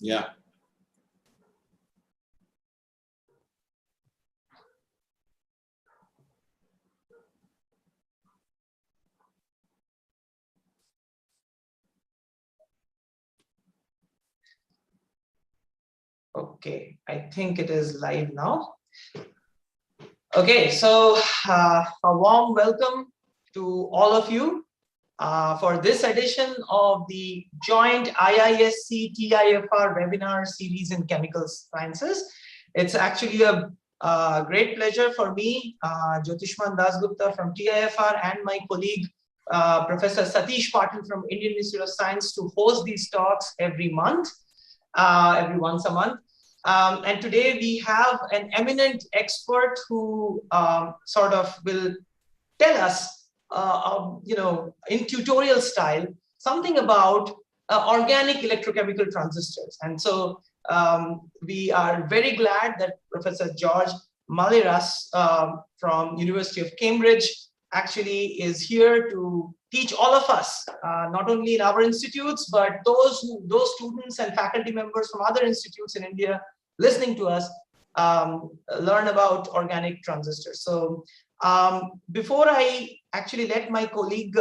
Yeah. Okay, I think it is live now. Okay, so a warm welcome to all of you for this edition of the joint IISc TIFR webinar series in chemical sciences. It's actually a great pleasure for me, Jyotishman Dasgupta from TIFR, and my colleague, Professor Satish Patil from Indian Institute of Science, to host these talks every month, every once a month. And today we have an eminent expert who sort of will tell us, in tutorial style, something about organic electrochemical transistors. And so we are very glad that Professor George Malliaras from University of Cambridge actually is here to teach all of us, not only in our institutes, but those students and faculty members from other institutes in India listening to us, learn about organic transistors. So before I actually let my colleague,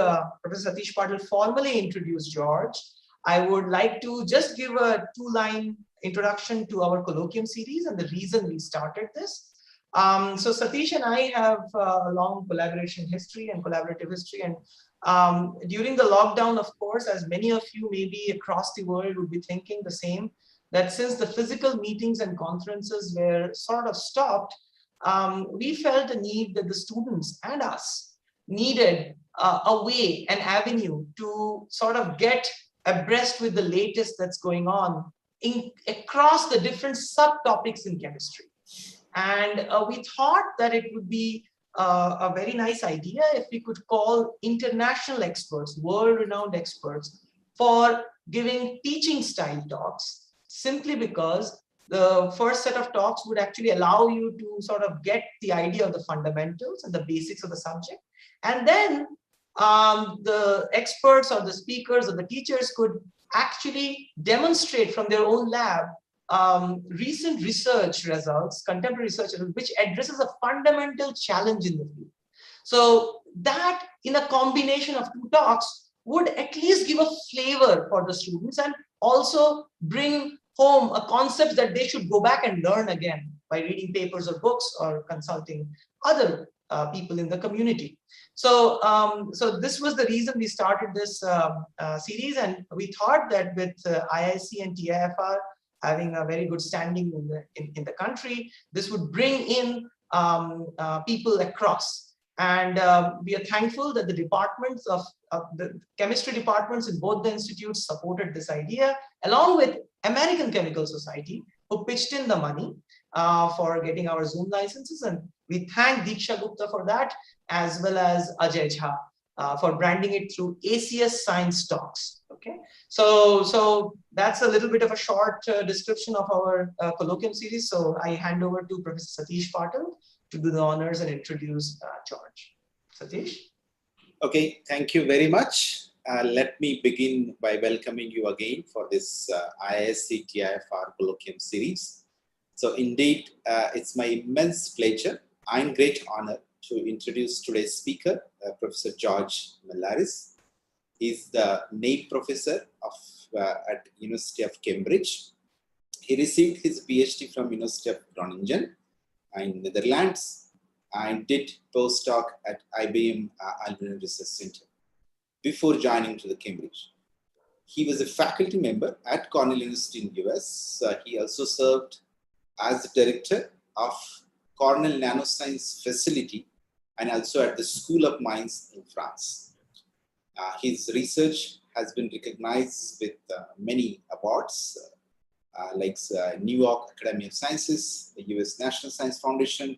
Professor Satish Patil, formally introduce George, I would like to just give a two-line introduction to our colloquium series and the reason we started this. So Satish and I have a long collaboration history and collaborative history. And during the lockdown, of course, as many of you maybe across the world would be thinking the same, that since the physical meetings and conferences were sort of stopped, we felt a need that the students and us needed a way, an avenue to sort of get abreast with the latest that's going on across the different subtopics in chemistry. And we thought that it would be a very nice idea if we could call international experts, world-renowned experts, for giving teaching style talks, simply because the first set of talks would actually allow you to sort of get the idea of the fundamentals and the basics of the subject. And then the experts or the speakers or the teachers could actually demonstrate from their own lab recent research results, contemporary research results, which addresses a fundamental challenge in the field. So that, in a combination of two talks, would at least give a flavor for the students and also bring home a concept that they should go back and learn again by reading papers or books or consulting other people in the community. So, so this was the reason we started this series, and we thought that with IIC and TIFR having a very good standing in the country, this would bring in people across. And we are thankful that the departments of the chemistry departments in both the institutes supported this idea, along with American Chemical Society, who pitched in the money for getting our Zoom licenses. And we thank Diksha Gupta for that, as well as Ajay Jha for branding it through ACS Science Talks. Okay, so that's a little bit of a short description of our colloquium series. So I hand over to Professor Satish Patil to do the honors and introduce George. Satish. Okay, thank you very much. Let me begin by welcoming you again for this IISc TIFR colloquium series. So indeed, it's my immense pleasure and great honor to introduce today's speaker, Professor George Malliaras. He's the NAIP professor of, at University of Cambridge. He received his PhD from University of Groningen in Netherlands and did postdoc at IBM Alumni Research Center before joining to the Cambridge. He was a faculty member at Cornell University in the US. He also served as the director of Cornell Nanoscience Facility and also at the School of Mines in France. His research has been recognized with many awards, like New York Academy of Sciences, the US National Science Foundation,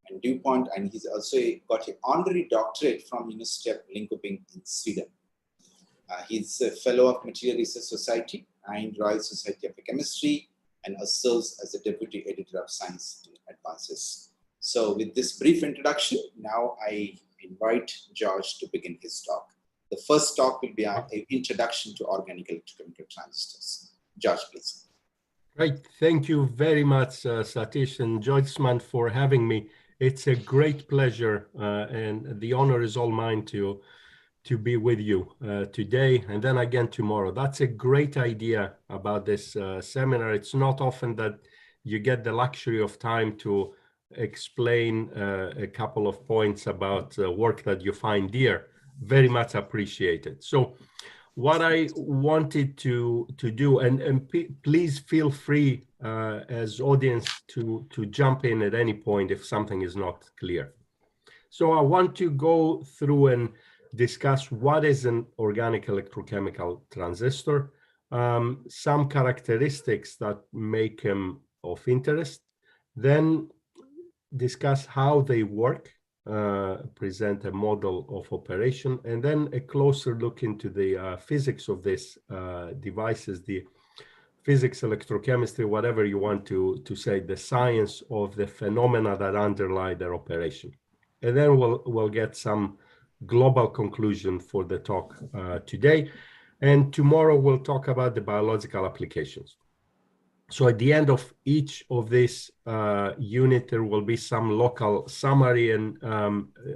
and DuPont, and he's also got an honorary doctorate from University of Linköping in Sweden. He's a fellow of Material Research Society and Royal Society of Chemistry, and serves as the deputy editor of Science Advances. So with this brief introduction, now I invite George to begin his talk. The first talk will be an introduction to organic electrochemical transistors. George, please. Great. Thank you very much, Satish and Joyceman, for having me. It's a great pleasure, and the honor is all mine to be with you today and then again tomorrow. That's a great idea about this seminar. It's not often that you get the luxury of time to explain a couple of points about work that you find dear. Very much appreciated. So what I wanted to do, and please feel free as audience to jump in at any point if something is not clear. So I want to go through and discuss what is an organic electrochemical transistor, some characteristics that make them of interest, then discuss how they work, present a model of operation, and then a closer look into the physics of these devices, the physics, electrochemistry, whatever you want to say, the science of the phenomena that underlie their operation. And then we'll get some global conclusion for the talk today. And tomorrow we'll talk about the biological applications. So at the end of each of this unit, there will be some local summary, and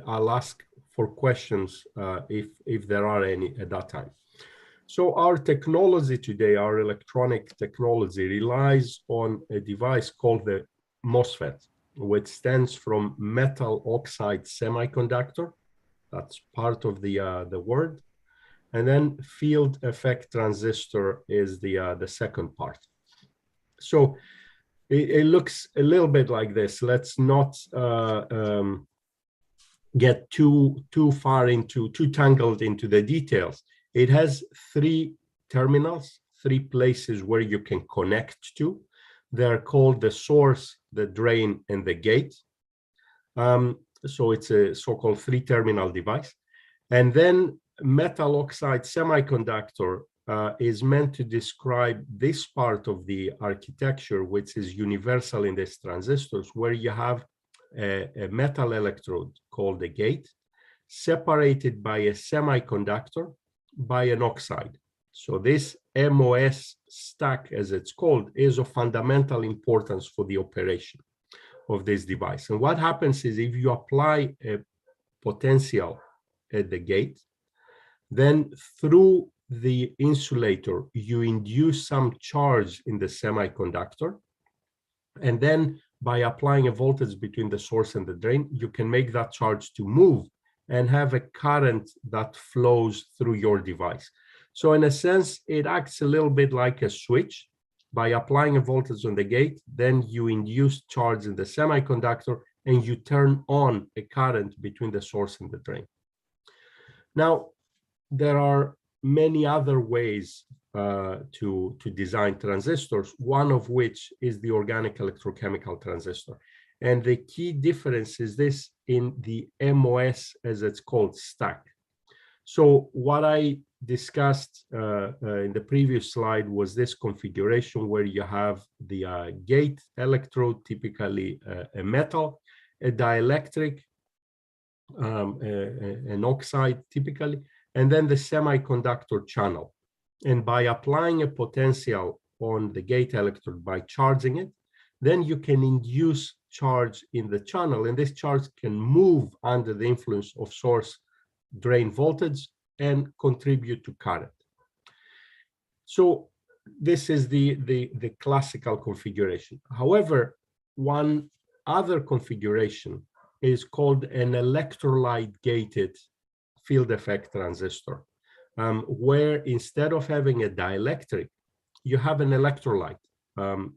I'll ask for questions if there are any at that time. So our technology today, our electronic technology, relies on a device called the MOSFET, which stands from metal oxide semiconductor. That's part of the word. And then field effect transistor is the second part. So it looks a little bit like this. Let's not get too tangled into the details. It has three terminals, three places where you can connect to. They're called the source, the drain, and the gate. So it's a so-called three-terminal device. And then metal oxide semiconductor is meant to describe this part of the architecture, which is universal in these transistors, where you have a metal electrode called the gate, separated by a semiconductor by an oxide. So this MOS stack, as it's called, is of fundamental importance for the operation of this device. And what happens is if you apply a potential at the gate, then through the insulator, you induce some charge in the semiconductor. And then by applying a voltage between the source and the drain, you can make that charge to move and have a current that flows through your device. So in a sense, it acts a little bit like a switch. By applying a voltage on the gate, then you induce charge in the semiconductor and you turn on a current between the source and the drain. Now, there are many other ways to design transistors, one of which is the organic electrochemical transistor. And the key difference is this in the MOS, as it's called, stack. So what I discussed in the previous slide was this configuration where you have the gate electrode, typically a metal, a dielectric, an oxide typically, and then the semiconductor channel. And by applying a potential on the gate electrode by charging it, then you can induce charge in the channel, and this charge can move under the influence of source drain voltage and contribute to current. So this is the classical configuration. However, one other configuration is called an electrolyte gated field effect transistor, where instead of having a dielectric, you have an electrolyte,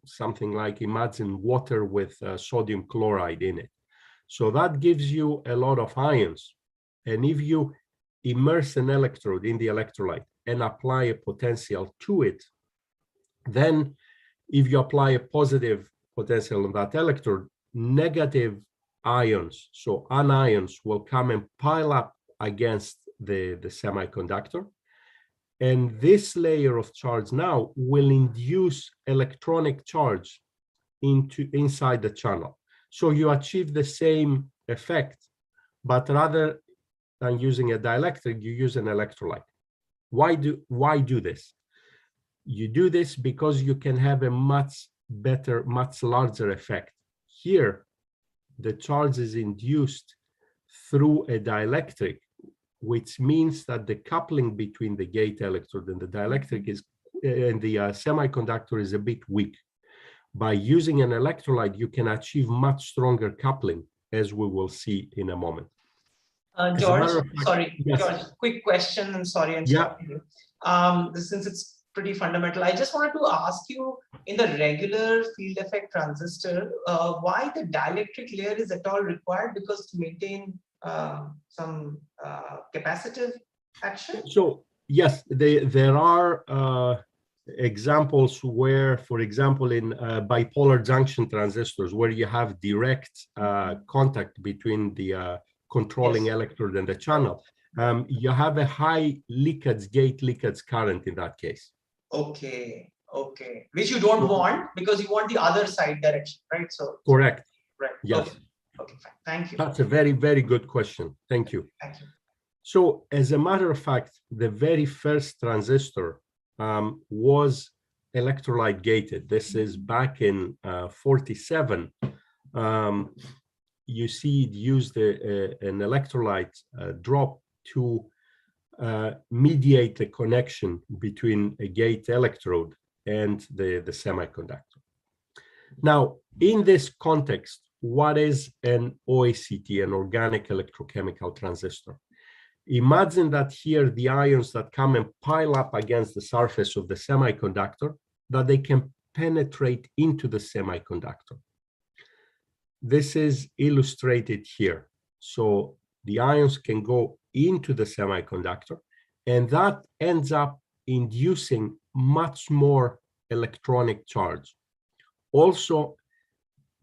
something like, imagine water with sodium chloride in it. So that gives you a lot of ions. And if you immerse an electrode in the electrolyte and apply a potential to it, then if you apply a positive potential on that electrode, negative ions, so anions, will come and pile up against the semiconductor. And this layer of charge now will induce electronic charge inside the channel. So you achieve the same effect, but rather than using a dielectric, you use an electrolyte. Why do this? You do this because you can have a much better, much larger effect. Here, the charge is induced through a dielectric, which means that the coupling between the gate electrode and the dielectric is, and the semiconductor is a bit weak. By using an electrolyte, you can achieve much stronger coupling, as we will see in a moment. George, sorry, yes. George, quick question, and sorry, I'm stopping you. Since it's pretty fundamental, I just wanted to ask you, in the regular field effect transistor, why the dielectric layer is at all required? Because to maintain some capacitive action? So, yes, there are examples where, for example, in bipolar junction transistors, where you have direct contact between the controlling electrode and the channel, you have a high leakage, gate leakage current in that case. Okay, okay. Which you don't want, because you want the other side direction, right? So correct. Right. Yes. Okay. Okay, fine. Thank you. That's a very, very good question. Thank you. Thank you. So, as a matter of fact, the very first transistor was electrolyte gated. This is back in 47. You see it used an electrolyte drop to mediate the connection between a gate electrode and the semiconductor. Now, in this context, what is an OACT, an organic electrochemical transistor? Imagine that here the ions that come and pile up against the surface of the semiconductor, that they can penetrate into the semiconductor. This is illustrated here. So the ions can go into the semiconductor, and that ends up inducing much more electronic charge. Also,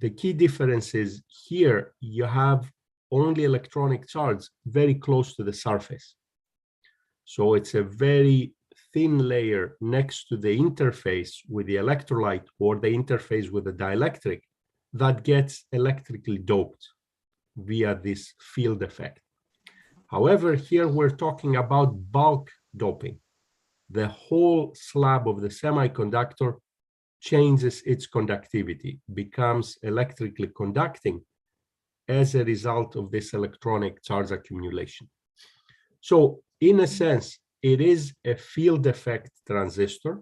the key difference is here you have only electronic charge very close to the surface. So it's a very thin layer next to the interface with the electrolyte or the interface with the dielectric that gets electrically doped via this field effect. However, here we're talking about bulk doping. The whole slab of the semiconductor changes its conductivity, becomes electrically conducting as a result of this electronic charge accumulation. So in a sense, it is a field effect transistor,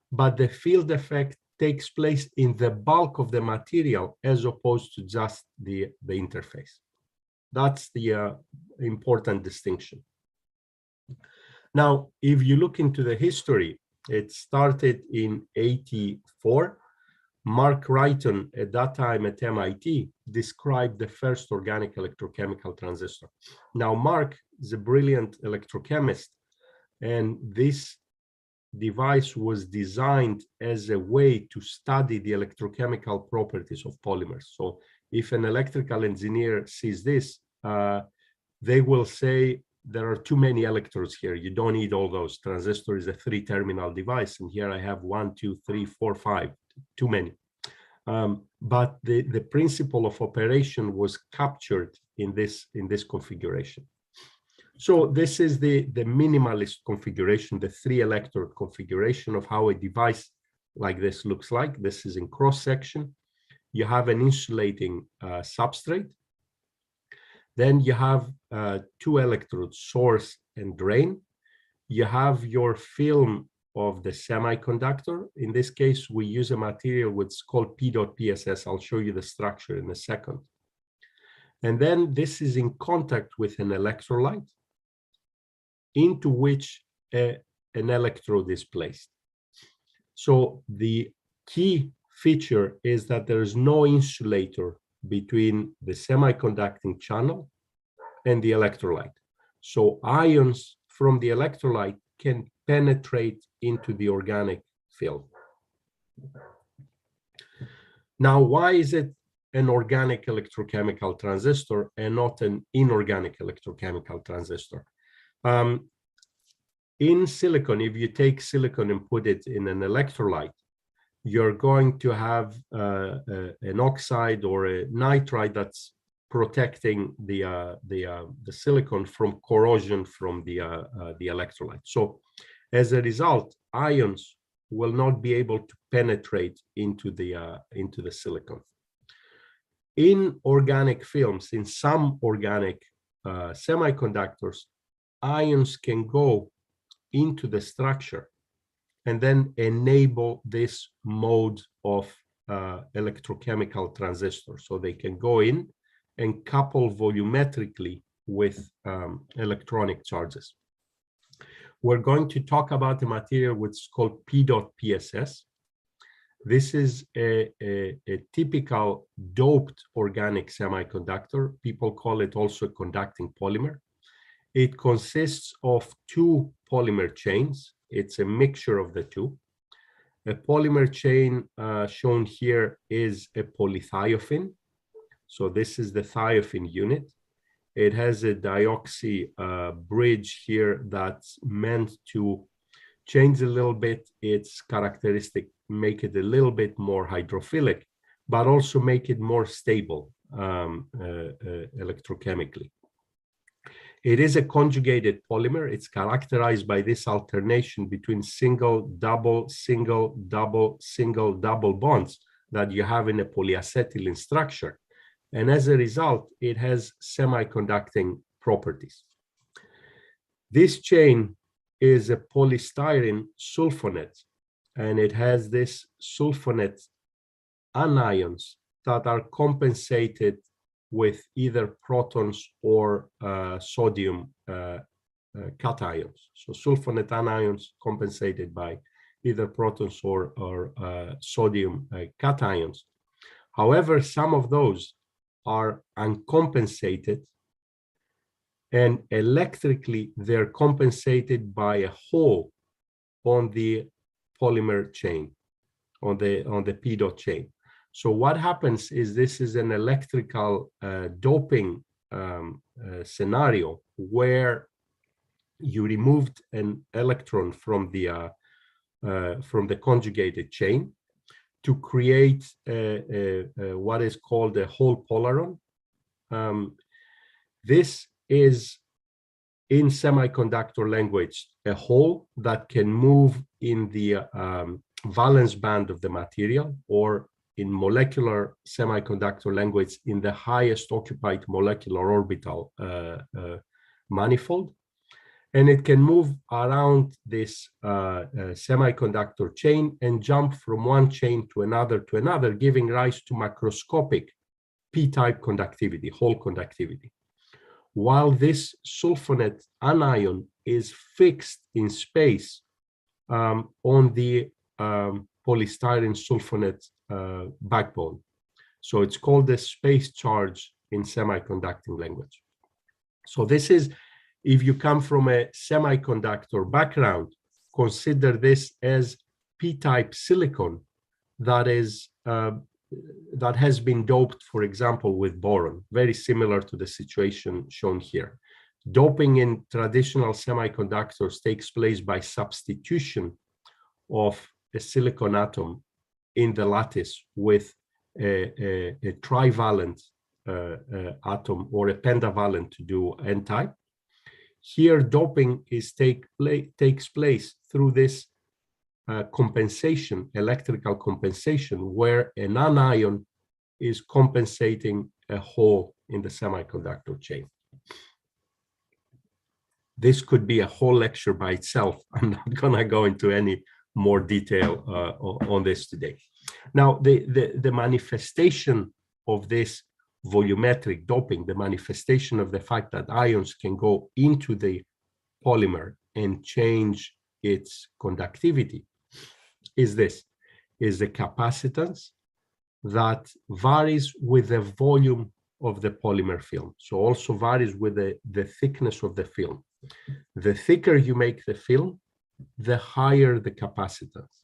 but the field effect takes place in the bulk of the material as opposed to just the interface. That's the important distinction. Now, if you look into the history, it started in '84. Mark Wrighton, at that time at MIT, described the first organic electrochemical transistor. Now, Mark is a brilliant electrochemist, and this device was designed as a way to study the electrochemical properties of polymers. So if an electrical engineer sees this, they will say, there are too many electrodes here. You don't need all those. Transistor is a 3-terminal device, and here I have 1, 2, 3, 4, 5. Too many. But the principle of operation was captured in this configuration. So this is the minimalist configuration, the 3-electrode configuration of how a device like this looks like. This is in cross section. You have an insulating substrate. Then you have 2 electrodes, source and drain. You have your film of the semiconductor. In this case, we use a material which is called P.PSS. I'll show you the structure in a second. And then this is in contact with an electrolyte into which an electrode is placed. So the key feature is that there is no insulator between the semiconducting channel and the electrolyte. So ions from the electrolyte can penetrate into the organic field. Now, why is it an organic electrochemical transistor and not an inorganic electrochemical transistor? In silicon, if you take silicon and put it in an electrolyte, you're going to have an oxide or a nitride that's protecting the silicon from corrosion from the electrolyte. So as a result, ions will not be able to penetrate into the silicon. In organic films, in some organic semiconductors, ions can go into the structure and then enable this mode of electrochemical transistor. So they can go in and couple volumetrically with electronic charges. We're going to talk about a material which is called P.PSS. This is a typical doped organic semiconductor. People call it also a conducting polymer. It consists of two polymer chains. It's a mixture of the two. A polymer chain shown here is a polythiophene. So this is the thiophene unit. It has a dioxy bridge here that's meant to change a little bit its characteristic, make it a little bit more hydrophilic, but also make it more stable electrochemically. It is a conjugated polymer. It's characterized by this alternation between single, double, single, double, single, double bonds that you have in a polyacetylene structure. And as a result, it has semiconducting properties. This chain is a polystyrene sulfonate, and it has this sulfonate anions that are compensated with either protons or sodium cations. So sulfonate anions compensated by either protons or sodium cations. However, some of those are uncompensated, and electrically they're compensated by a hole on the polymer chain, on the P dot chain. So what happens is this is an electrical doping scenario where you removed an electron from the conjugated chain to create what is called a hole polaron. This is, in semiconductor language, a hole that can move in the valence band of the material, or in molecular semiconductor language, in the highest occupied molecular orbital manifold. And it can move around this semiconductor chain and jump from one chain to another, giving rise to macroscopic p-type conductivity, hole conductivity. While this sulfonate anion is fixed in space on the polystyrene sulfonate backbone. So it's called the space charge in semiconducting language. So this is, if you come from a semiconductor background, consider this as p-type silicon that is that has been doped, for example, with boron, very similar to the situation shown here. Doping in traditional semiconductors takes place by substitution of a silicon atom in the lattice with a trivalent atom or a pentavalent to do n-type. Here, doping takes place through this compensation, electrical compensation, where an anion is compensating a hole in the semiconductor chain. This could be a whole lecture by itself. I'm not gonna go into any more detail on this today. Now, the manifestation of this volumetric doping, the manifestation of the fact that ions can go into the polymer and change its conductivity, is this, is the capacitance that varies with the volume of the polymer film. So also varies with the thickness of the film. The thicker you make the film, the higher the capacitance.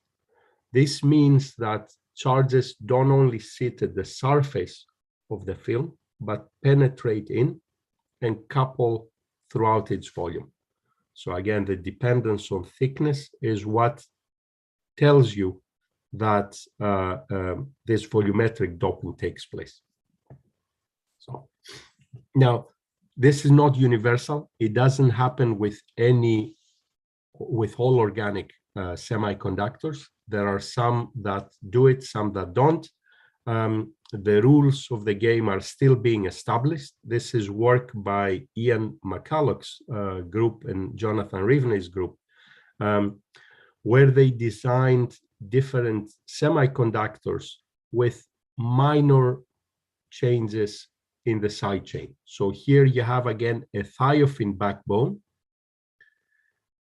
This means that charges don't only sit at the surface of the film, but penetrate in and couple throughout its volume. So again, the dependence on thickness is what tells you that this volumetric doping takes place. So now, this is not universal. It doesn't happen with all organic semiconductors. There are some that do it, some that don't. The rules of the game are still being established. This is work by Ian McCulloch's group and Jonathan Riveney's group, where they designed different semiconductors with minor changes in the side chain. So here you have again a thiophene backbone.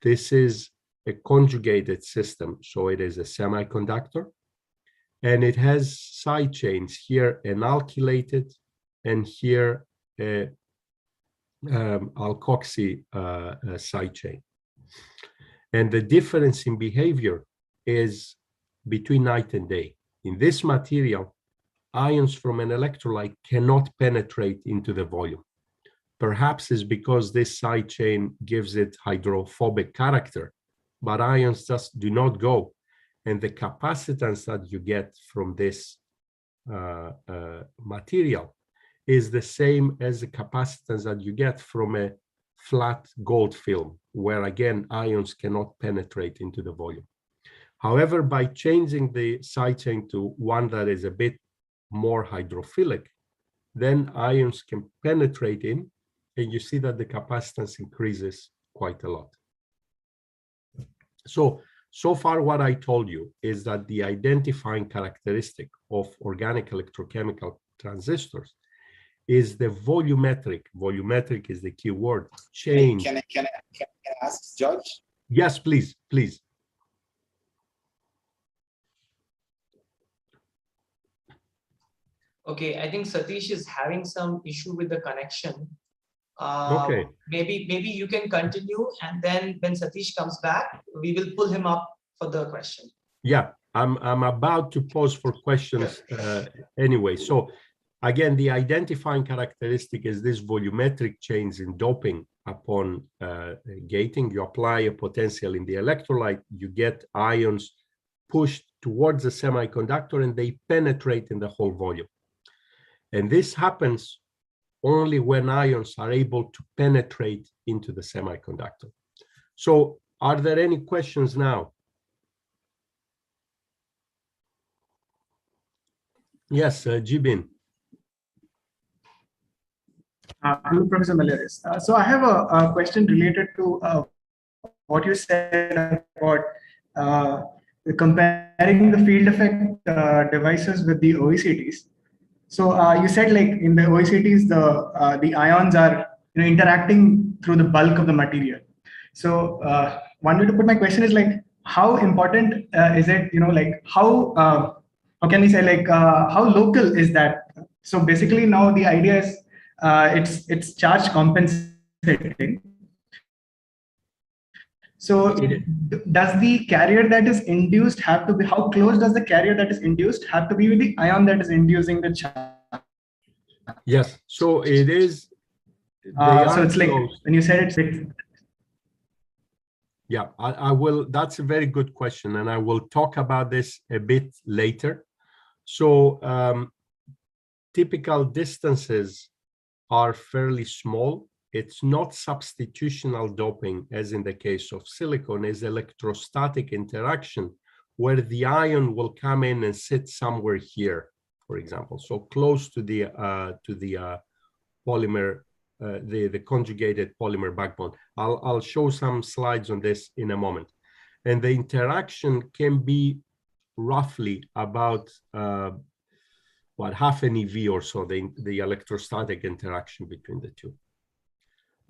This is a conjugated system, so it is a semiconductor, and it has side chains here, an alkylated, and here a alkoxy side chain. And the difference in behavior is between night and day. In this material, ions from an electrolyte cannot penetrate into the volume. Perhaps it's because this side chain gives it hydrophobic character, but ions just do not go. And the capacitance that you get from this material is the same as the capacitance that you get from a flat gold film, where again, ions cannot penetrate into the volume. However, by changing the side chain to one that is a bit more hydrophilic, then ions can penetrate in, and you see that the capacitance increases quite a lot. So far what I told you is that the identifying characteristic of organic electrochemical transistors is the volumetric is the key word, change. Can I ask George? Yes, please. Okay, I think Satish is having some issue with the connection. Okay. Maybe you can continue, and then when Satish comes back, we will pull him up for the question. Yeah, I'm about to pause for questions anyway. So again, the identifying characteristic is this volumetric change in doping upon gating. You apply a potential in the electrolyte, you get ions pushed towards the semiconductor, and they penetrate in the whole volume. And this happens only when ions are able to penetrate into the semiconductor. So are there any questions now? Yes, Jibin. Hello, Professor Malliaras. So I have a question related to what you said about comparing the field effect devices with the OECTs. So you said like in the OECTs, the ions are interacting through the bulk of the material. So one way to put my question is like, how important is it? Like how can we say like how local is that? So basically now the idea is it's charge compensating. So does the carrier that is induced have to be, how close does the carrier that is induced have to be with the ion that is inducing the charge? Yes, so it is. So it's like when you said it's. Yeah, I will. That's a very good question, and I will talk about this a bit later. So typical distances are fairly small. It's not substitutional doping, as in the case of silicon, is electrostatic interaction, where the ion will come in and sit somewhere here, for example, so close to the polymer, the conjugated polymer backbone. I'll show some slides on this in a moment. And the interaction can be roughly about half an eV or so, the electrostatic interaction between the two.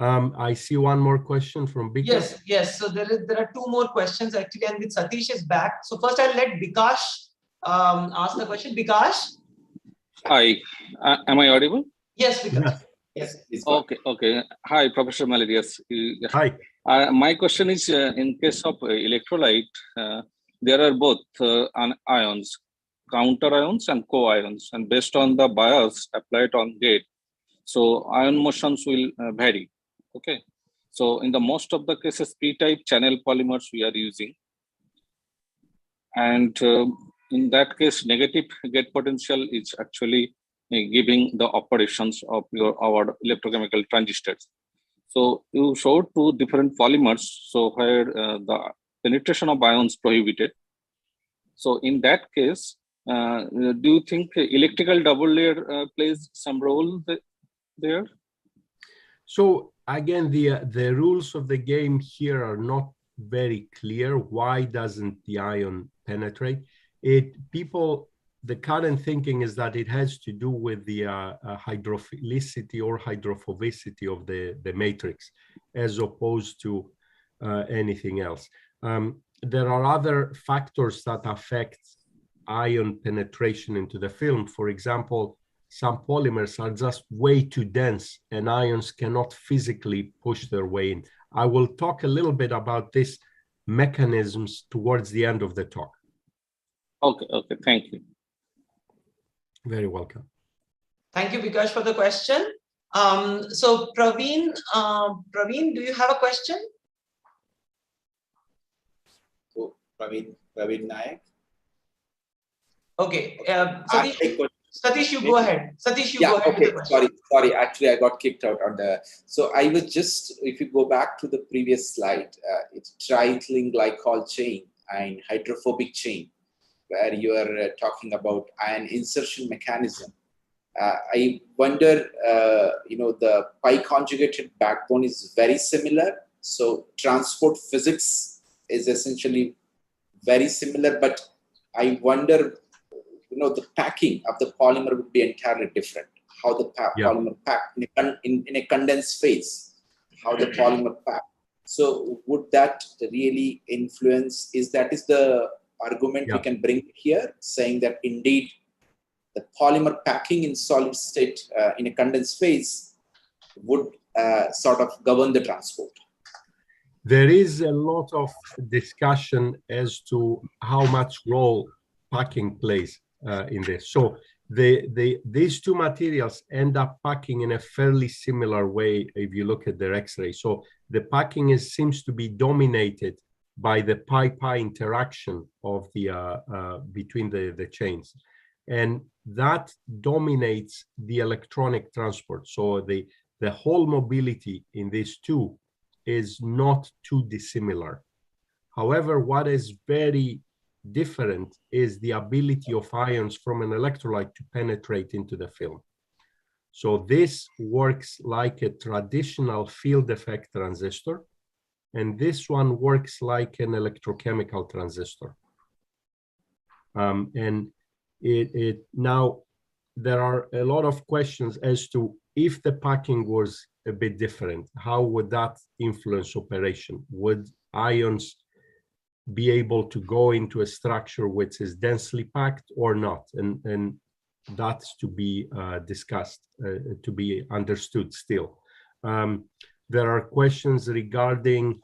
I see one more question from Bikash. Yes. So there are two more questions actually, and with Satish is back. So first I'll let Bikash ask the question. Bikash? Hi, am I audible? Yes, Bikash. Yes. Okay. Hi, Professor Malliaras. Hi. My question is, in case of electrolyte, there are both ions, counter ions and co-ions, and based on the bias applied on gate, so ion motions will vary. Okay, so in the most of the cases, p-type channel polymers we are using, and in that case, negative gate potential is actually giving the operations of our electrochemical transistors. So you showed two different polymers, so where the penetration of ions prohibited, So in that case, do you think electrical double layer plays some role there? So again, the rules of the game here are not very clear. Why doesn't the ion penetrate? The current thinking is that it has to do with the hydrophilicity or hydrophobicity of the matrix, as opposed to anything else. There are other factors that affect ion penetration into the film. For example, some polymers are just way too dense and ions cannot physically push their way in. I will talk a little bit about these mechanisms towards the end of the talk. Okay, thank you. Very welcome. Thank you, Vikash, for the question. So Praveen, do you have a question? Oh, Praveen Nayak. Okay, Satish, you go ahead. Satish, you go ahead with the question. Sorry. Actually, I got kicked out on the. So I was just, if you go back to the previous slide, it's triethylene glycol chain and hydrophobic chain, where you are talking about ion insertion mechanism. I wonder, the pi conjugated backbone is very similar. So transport physics is essentially very similar, but I wonder, the packing of the polymer would be entirely different. How the polymer packed in a condensed phase, how the polymer packed. So would that really influence? Is the argument we can bring here, saying that indeed the polymer packing in solid state in a condensed phase would sort of govern the transport? There is a lot of discussion as to how much role packing plays in this. So these two materials end up packing in a fairly similar way if you look at their X-ray. So the packing seems to be dominated by the pi-pi interaction of the between the chains, and that dominates the electronic transport. So the whole mobility in these two is not too dissimilar. However, what is very different is the ability of ions from an electrolyte to penetrate into the film. So this works like a traditional field effect transistor, and this one works like an electrochemical transistor. And now there are a lot of questions as to if the packing was a bit different, how would that influence operation? Would ions be able to go into a structure which is densely packed or not? And that's to be discussed, to be understood still. There are questions regarding,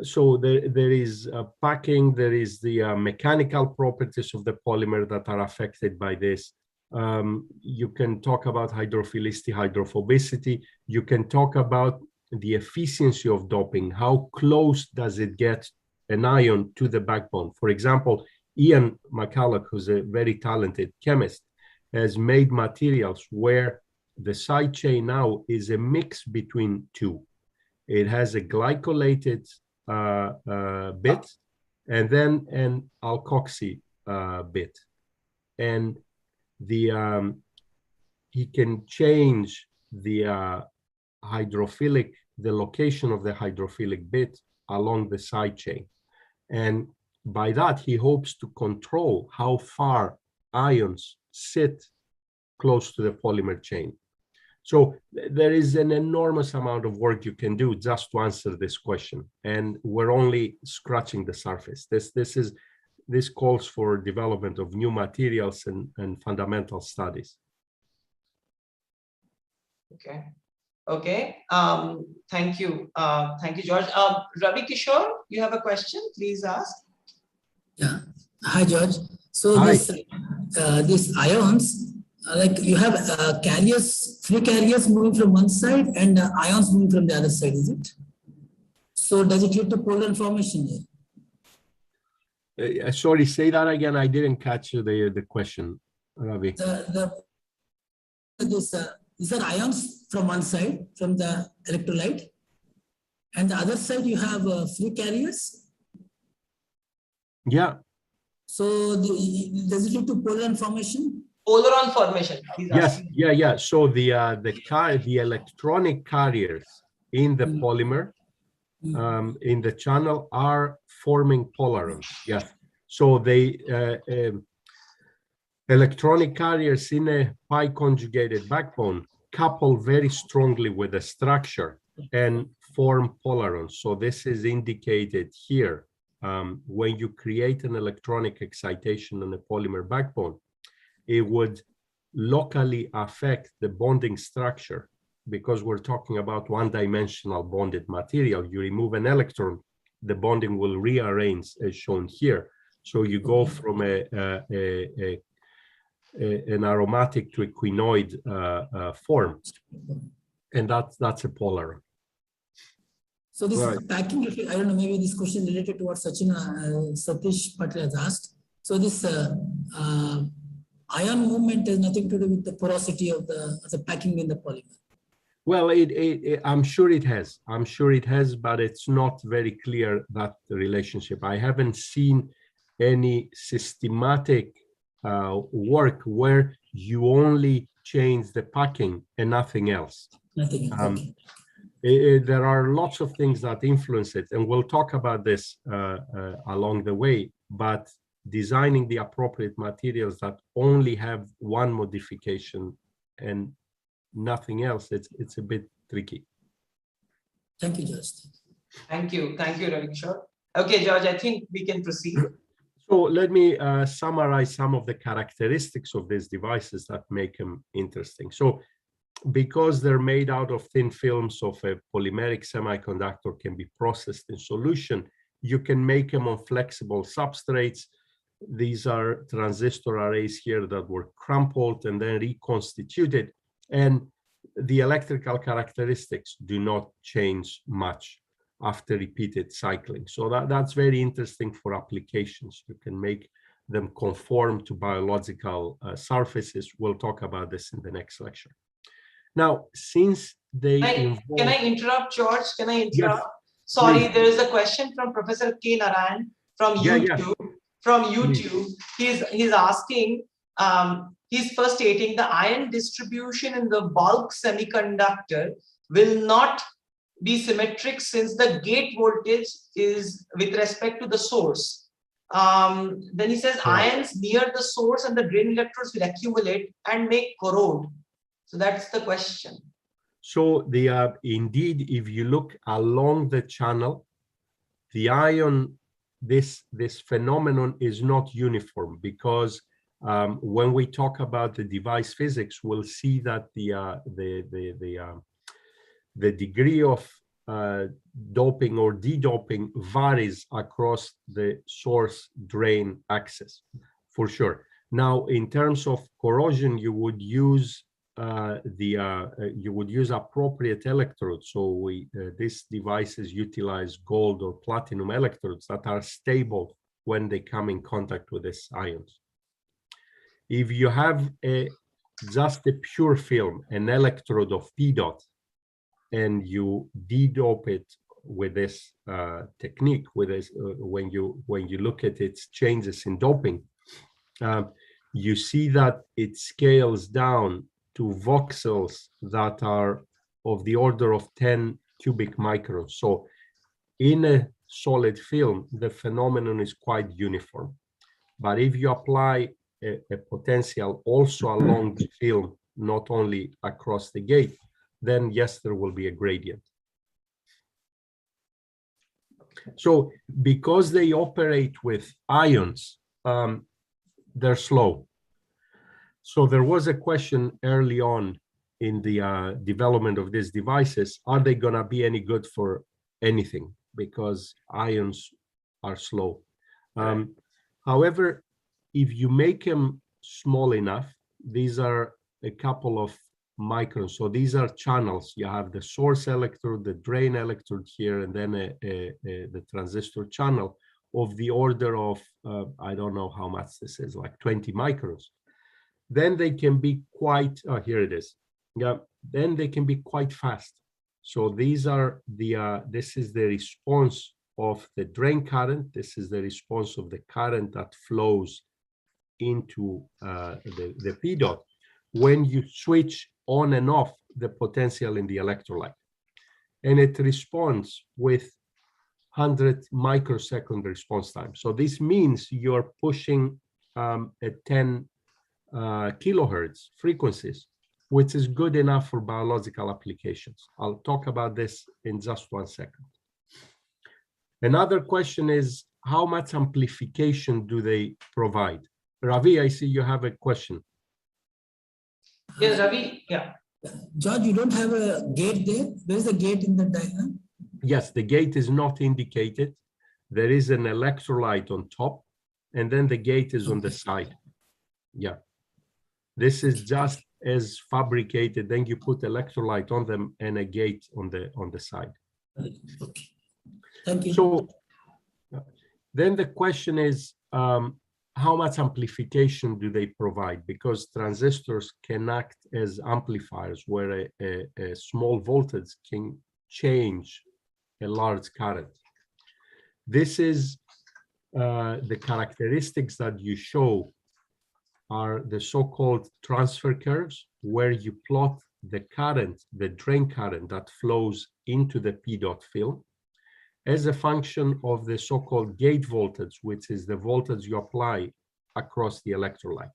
so there is packing, there is the mechanical properties of the polymer that are affected by this. You can talk about hydrophilicity, hydrophobicity. You can talk about the efficiency of doping. How close does it get an ion to the backbone? For example, Ian McCulloch, who's a very talented chemist, has made materials where the side chain now is a mix between two. It has a glycolated bit and then an alkoxy bit. And he can change the the location of the hydrophilic bit along the side chain. And by that, he hopes to control how far ions sit close to the polymer chain. So there is an enormous amount of work you can do just to answer this question. And we're only scratching the surface. This calls for development of new materials and fundamental studies. Okay. Thank you. Thank you, George. Ravi Kishore, you have a question? Please ask. Yeah. Hi, George. So Hi. these ions, like you have free carriers moving from one side and ions moving from the other side, is it? So does it lead to polar formation here? Sorry, say that again. I didn't catch the question, Ravi. These are ions from one side, from the electrolyte, and the other side you have free carriers. Yeah. So does it lead to polar formation? Polaron formation. Yes. Yeah. So the electronic carriers in the polymer in the channel are forming polarons. Yes. So they electronic carriers in a pi conjugated backbone couple very strongly with the structure and form polarons. So this is indicated here. When you create an electronic excitation on a polymer backbone, it would locally affect the bonding structure, because we're talking about one-dimensional bonded material. You remove an electron, the bonding will rearrange as shown here. So you go from an aromatic to a quinoid form, and that's a polaron. So this packing, I don't know, maybe this question related to what Satish Patel has asked. So this ion movement has nothing to do with the porosity of the packing in the polymer. Well, I'm sure it has. I'm sure it has, but it's not very clear, that relationship. I haven't seen any systematic work where you only change the packing and nothing else. Nothing else. Okay. There are lots of things that influence it, and we'll talk about this along the way, but designing the appropriate materials that only have one modification and nothing else, it's a bit tricky. Thank you, George. Thank you, Ravikshore. Okay, George, I think we can proceed. So let me summarize some of the characteristics of these devices that make them interesting. So because they're made out of thin films of a polymeric semiconductor can be processed in solution, you can make them on flexible substrates. These are transistor arrays here that were crumpled and then reconstituted, and the electrical characteristics do not change much after repeated cycling. So that's very interesting for applications. You can make them conform to biological surfaces. We'll talk about this in the next lecture. Now, since they Can I interrupt, George? Can I interrupt? Yes, sorry, please. There is a question from Professor K. Narayan from YouTube. From YouTube, he's asking, he's first stating the ion distribution in the bulk semiconductor will not be symmetric since the gate voltage is with respect to the source. Then he says ions near the source and the drain electrodes will accumulate and make corrode. So that's the question. So indeed, if you look along the channel, the ion, this phenomenon is not uniform, because when we talk about the device physics, we'll see that the degree of doping or de-doping varies across the source drain axis, for sure. Now, in terms of corrosion, you would use appropriate electrodes. So these devices utilize gold or platinum electrodes that are stable when they come in contact with these ions. If you have just a pure film, an electrode of P dot, and you de-dope it with this technique, with this when you look at its changes in doping, you see that it scales down to voxels that are of the order of 10 cubic microns. So in a solid film, the phenomenon is quite uniform. But if you apply a potential also along the film, not only across the gate, then yes, there will be a gradient. So because they operate with ions, they're slow. So there was a question early on in the development of these devices, are they going to be any good for anything? Because ions are slow. However, if you make them small enough, these are a couple of microns. So these are channels. You have the source electrode, the drain electrode here, and then the transistor channel of the order of, I don't know how much this is, like 20 microns. Then they can be quite, here it is. Yeah, then they can be quite fast. So these are this is the response of the drain current. This is the response of the current that flows into the P dot when you switch on and off the potential in the electrolyte. And it responds with 100 microsecond response time. So this means you're pushing at 10 kilohertz frequencies, which is good enough for biological applications. I'll talk about this in just 1 second. Another question is, how much amplification do they provide? Ravi, I see you have a question. Yes, Ravi, yeah. George, you don't have a gate there? Where's the gate in the diagram? Yes, the gate is not indicated. There is an electrolyte on top, and then the gate is on the side. Yeah. This is just as fabricated. Then you put electrolyte on them and a gate on the side. Okay. Thank you. So then the question is, how much amplification do they provide? Because transistors can act as amplifiers where a small voltage can change a large current. This is the characteristics that you show are the so-called transfer curves, where you plot the current, the drain current that flows into the P dot film as a function of the so-called gate voltage, which is the voltage you apply across the electrolyte.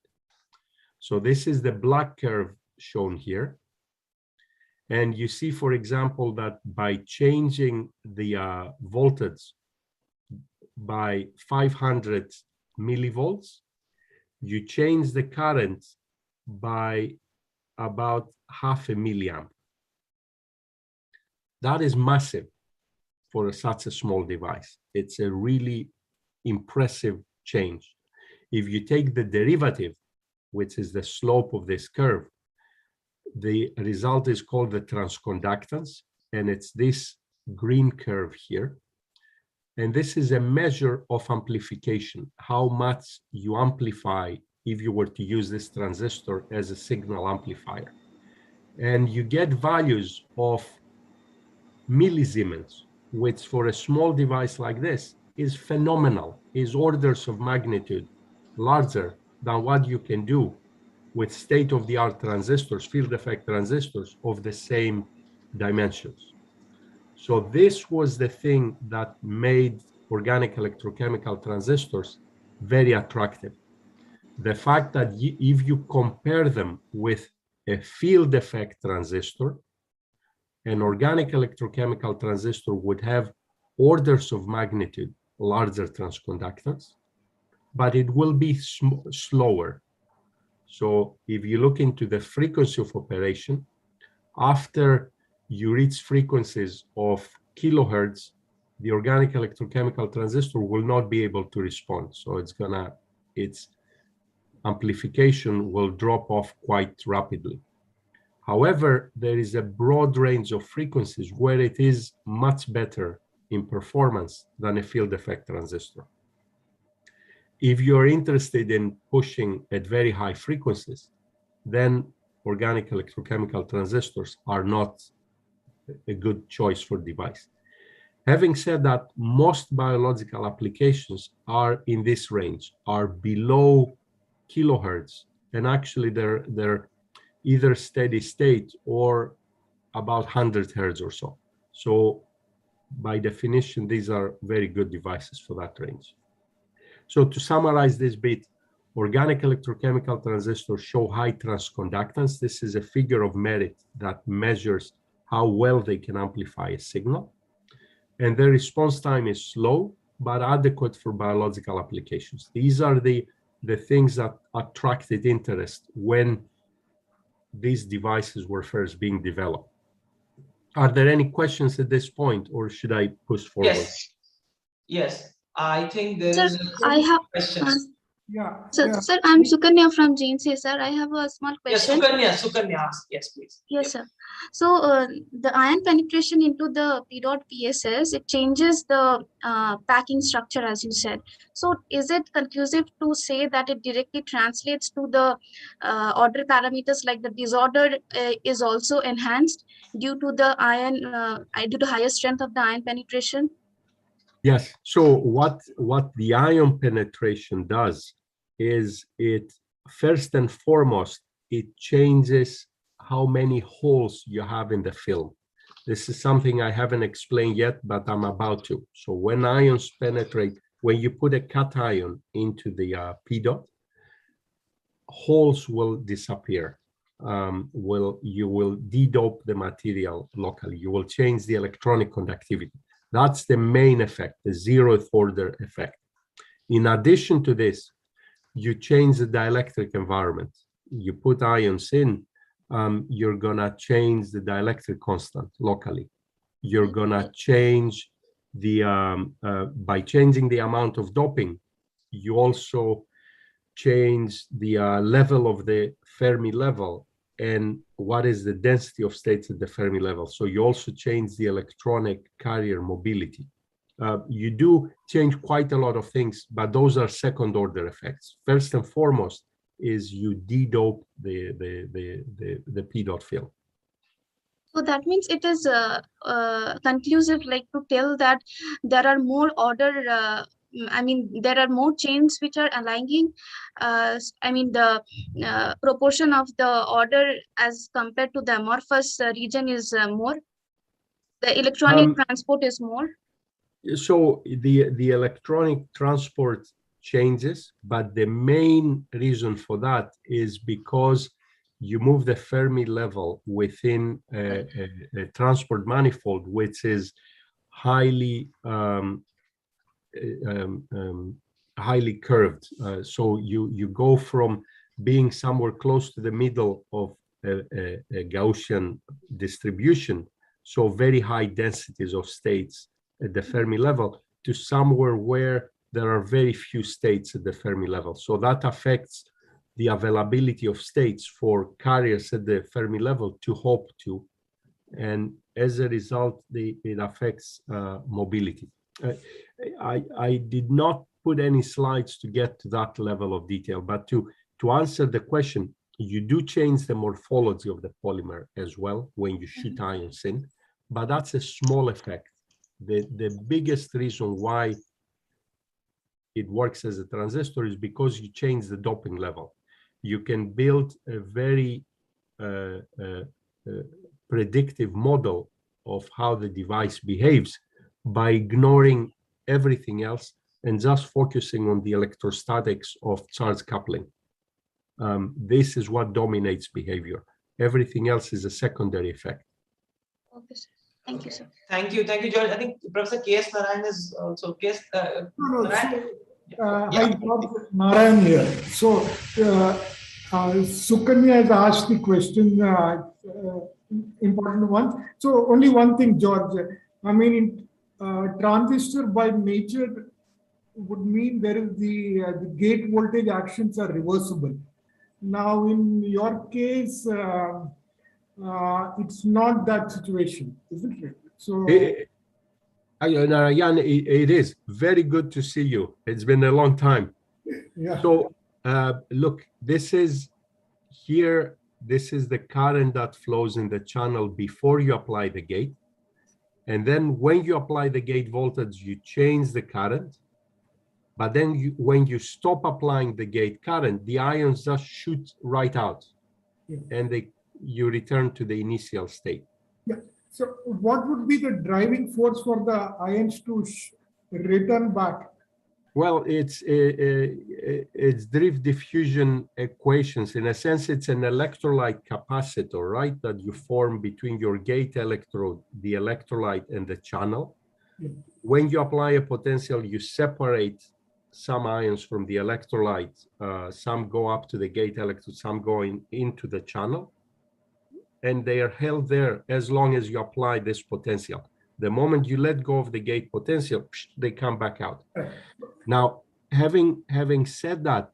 So this is the black curve shown here. And you see, for example, that by changing the voltage by 500 millivolts, you change the current by about 0.5 milliamp. That is massive for such a small device. It's a really impressive change. If you take the derivative, which is the slope of this curve, the result is called the transconductance, and it's this green curve here. And this is a measure of amplification, how much you amplify if you were to use this transistor as a signal amplifier. And you get values of millisiemens, which for a small device like this is phenomenal, is orders of magnitude larger than what you can do with state-of-the-art transistors, field effect transistors of the same dimensions. So this was the thing that made organic electrochemical transistors very attractive. The fact that if you compare them with a field effect transistor, an organic electrochemical transistor would have orders of magnitude larger transconductance, but it will be slower. So if you look into the frequency of operation, after you reach frequencies of kilohertz, the organic electrochemical transistor will not be able to respond. So its amplification will drop off quite rapidly. However, there is a broad range of frequencies where it is much better in performance than a field effect transistor. If you're interested in pushing at very high frequencies, then organic electrochemical transistors are not a good choice for device. Having said that, most biological applications are in this range, are below kilohertz, and actually they're either steady state or about 100 hertz or so. So by definition, these are very good devices for that range. So to summarize this bit, organic electrochemical transistors show high transconductance. This is a figure of merit that measures how well they can amplify a signal. And their response time is slow, but adequate for biological applications. These are the things that attracted interest when these devices were first being developed. Are there any questions at this point, or should I push forward? Yes. I think there Sir, is a I have question. Sir, I'm Sukanya from GNC, sir. I have a small Yes, question. Sukanya, ask. Yes, please. Yes, sir. So the ion penetration into the P dot PSS, it changes the packing structure, as you said. So is it conclusive to say that it directly translates to the order parameters, like the disorder is also enhanced due to the ion, due to higher strength of the ion penetration? Yes. So what the ion penetration does is it first and foremost, it changes how many holes you have in the film. This is something I haven't explained yet, but I'm about to. So when ions penetrate, when you put a cation into the P dot, holes will disappear. You will de-dope the material locally. You will change the electronic conductivity. That's the main effect, the zeroth order effect. In addition to this, you change the dielectric environment. You put ions in, you're gonna change the dielectric constant locally. You're gonna change the, by changing the amount of doping, you also change the level of the Fermi level and what is the density of states at the Fermi level. So you also change the electronic carrier mobility. You do change quite a lot of things, but those are second order effects. First and foremost is you de-dope the P dot field. So that means it is conclusive, like to tell that there are more order, I mean, there are more chains which are aligning. I mean, the proportion of the order as compared to the amorphous region is more. The electronic transport is more. So the electronic transport changes, but the main reason for that is because you move the Fermi level within a transport manifold, which is highly highly curved. So you go from being somewhere close to the middle of a Gaussian distribution, so very high densities of states at the Fermi level, to somewhere where there are very few states at the Fermi level. So that affects the availability of states for carriers at the Fermi level to hop to. And as a result, it affects mobility. I did not put any slides to get to that level of detail, but to answer the question, you do change the morphology of the polymer as well when you shoot ions in, but that's a small effect. The biggest reason why it works as a transistor is because you change the doping level. You can build a very predictive model of how the device behaves by ignoring everything else and just focusing on the electrostatics of charge coupling. This is what dominates behavior. Everything else is a secondary effect. Okay, sir. Thank you, sir. Thank you, George. I think Professor K.S. Narayan is also Hi, Narayan here. So, Sukanya has asked the question, important one. So, only one thing, George. I mean, transistor by nature would mean there is the gate voltage actions are reversible. Now, in your case, it's not that situation, isn't it? So, Narayan, it is very good to see you. It's been a long time. Yeah. So, look, this is the current that flows in the channel before you apply the gate. And then when you apply the gate voltage, you change the current. But then when you stop applying the gate current, the ions just shoot right out. Yeah. And you return to the initial state. Yeah. So what would be the driving force for the ions to return back? Well, it's drift diffusion equations. In a sense, it's an electrolyte capacitor, right? That you form between your gate electrode, the electrolyte, and the channel. Yeah. When you apply a potential, you separate some ions from the electrolyte. Some go up to the gate electrode, some go into the channel. And they are held there as long as you apply this potential. The moment you let go of the gate potential, they come back out. Now, having said that,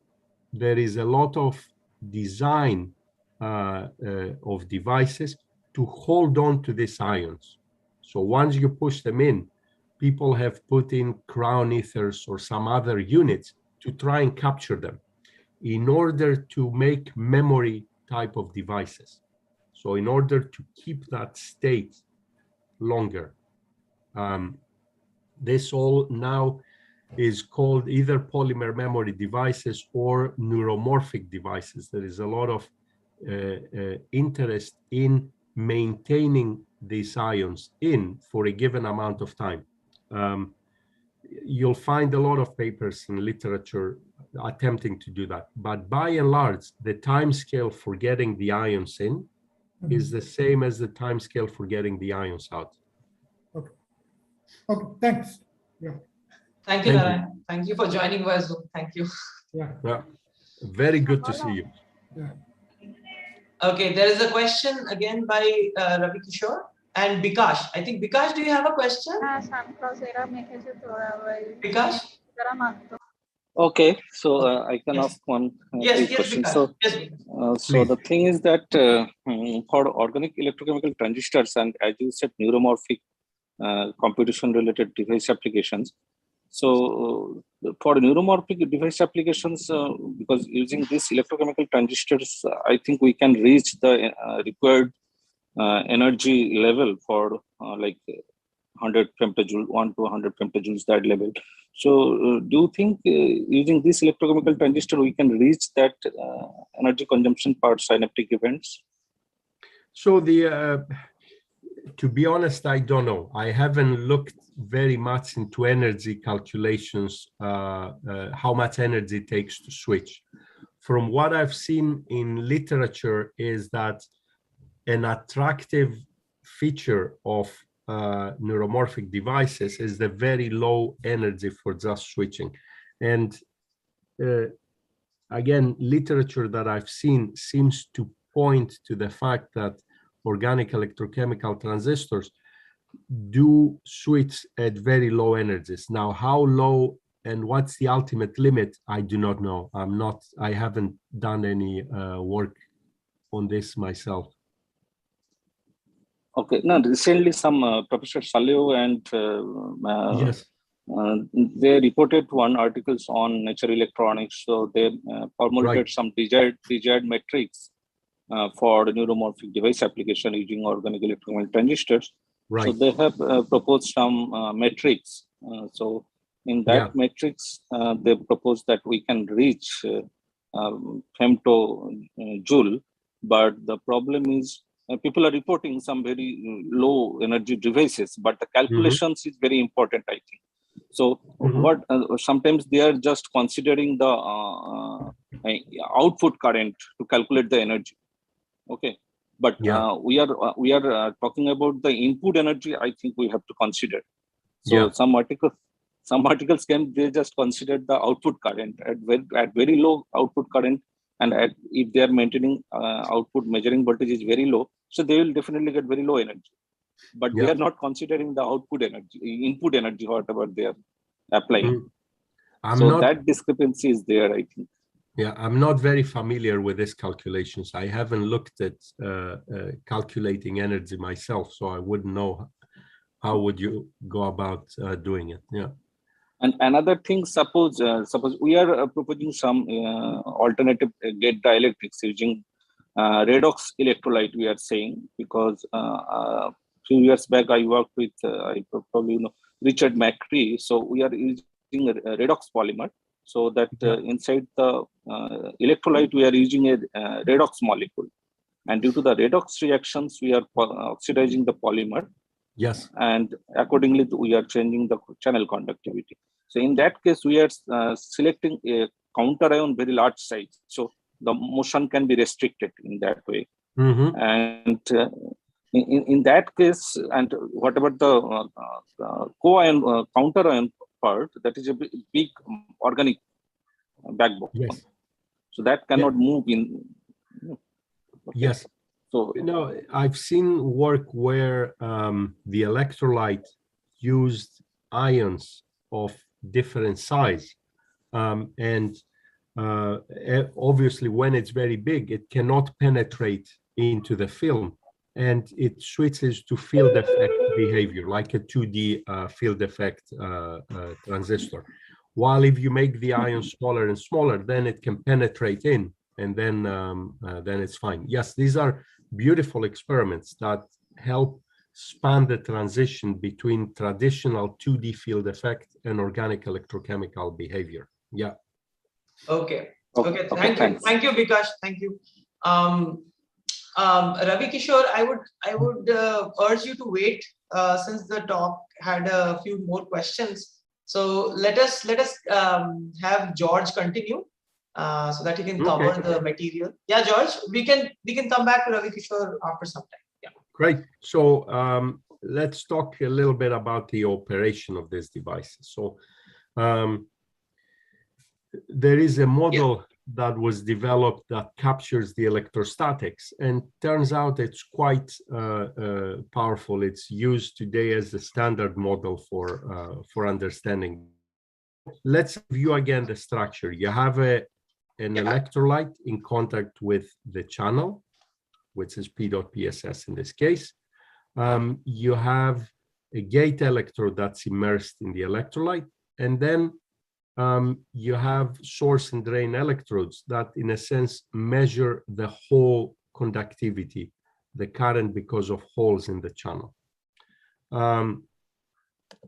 there is a lot of design of devices to hold on to these ions. So once you push them in, people have put in crown ethers or some other units to try and capture them in order to make memory type of devices. So in order to keep that state longer, This all now is called either polymer memory devices or neuromorphic devices. There is a lot of interest in maintaining these ions in for a given amount of time. You'll find a lot of papers in literature attempting to do that, but by and large, the time scale for getting the ions in is the same as the time scale for getting the ions out. Okay. Okay. Thanks. Yeah. Thank you, Narayan. Thank you for joining via Zoom. Thank you. Yeah. Yeah. Very good to see you. Yeah. Okay, there is a question again by Ravi Kishore and Bikash. I think Bikash, do you have a question? Bikash? Okay, so I can ask one quick question. Bikash. So, Yes, so the thing is that for organic electrochemical transistors and, as you said, neuromorphic computation-related device applications. So for neuromorphic device applications, because using these electrochemical transistors, I think we can reach the required energy level for like 100 femtojoule, 1 to 100 femtojoules, that level. So do you think using this electrochemical transistor, we can reach that energy consumption per synaptic events? So to be honest, I don't know. I haven't looked very much into energy calculations, how much energy it takes to switch. From what I've seen in literature is that an attractive feature of neuromorphic devices is the very low energy for just switching. And again, literature that I've seen seems to point to the fact that organic electrochemical transistors do switch at very low energies. Now, how low and what's the ultimate limit, I do not know. I haven't done any work on this myself. Okay, now recently some Professor Saleo and yes. They reported one articles on Nature Electronics. So they formulated some desired metrics for the neuromorphic device application using organic electrochemical transistors. Right. So they have proposed some metrics. So in that metrics, they proposed that we can reach femtojoule, but the problem is people are reporting some very low energy devices, but the calculations is very important, I think. So what sometimes they are just considering the output current to calculate the energy. Okay, but we are talking about the input energy. I think we have to consider. So some articles can, they just consider the output current at very low output current, and if they are maintaining output measuring voltage is very low, so they will definitely get very low energy. But they are not considering the output energy, input energy, whatever they are applying. That discrepancy is there, I think. Yeah, I'm not very familiar with these calculations. I haven't looked at calculating energy myself, so I wouldn't know how would you go about doing it. Yeah. And another thing, suppose we are proposing some alternative gate dielectrics using redox electrolyte, we are saying, because a few years back I worked with, I probably know, Richard McCree. So we are using a redox polymer. So that inside the electrolyte, we are using a redox molecule. And due to the redox reactions, we are oxidizing the polymer. Yes. And accordingly, we are changing the channel conductivity. So in that case, we are selecting a counter ion very large size. So the motion can be restricted in that way. And in that case, and whatever the co-ion, counter ion part, that is a big organic backbone. Yes. So that cannot move in. Yes. So, I've seen work where the electrolyte used ions of different size. And obviously, when it's very big, it cannot penetrate into the film. And it switches to field effect behavior, like a 2D field effect transistor. While if you make the ions smaller and smaller, then it can penetrate in, and then it's fine. Yes, these are beautiful experiments that help span the transition between traditional 2D field effect and organic electrochemical behavior. Yeah. Okay. Okay, Okay. okay, thanks. Thank you, Bikash. Thank you. Ravi Kishore, I would urge you to wait since the talk had a few more questions. So let us have George continue so that he can cover the material. Yeah, George, we can come back to Ravi Kishore after some time. Yeah. Great. So let's talk a little bit about the operation of these devices. So there is a model that was developed that captures the electrostatics, and turns out it's quite powerful. It's used today as the standard model for understanding. Let's review again the structure. You have an electrolyte in contact with the channel, which is P.PSS in this case. You have a gate electrode that's immersed in the electrolyte, and then you have source and drain electrodes that, in a sense, measure the hole conductivity, the current because of holes in the channel.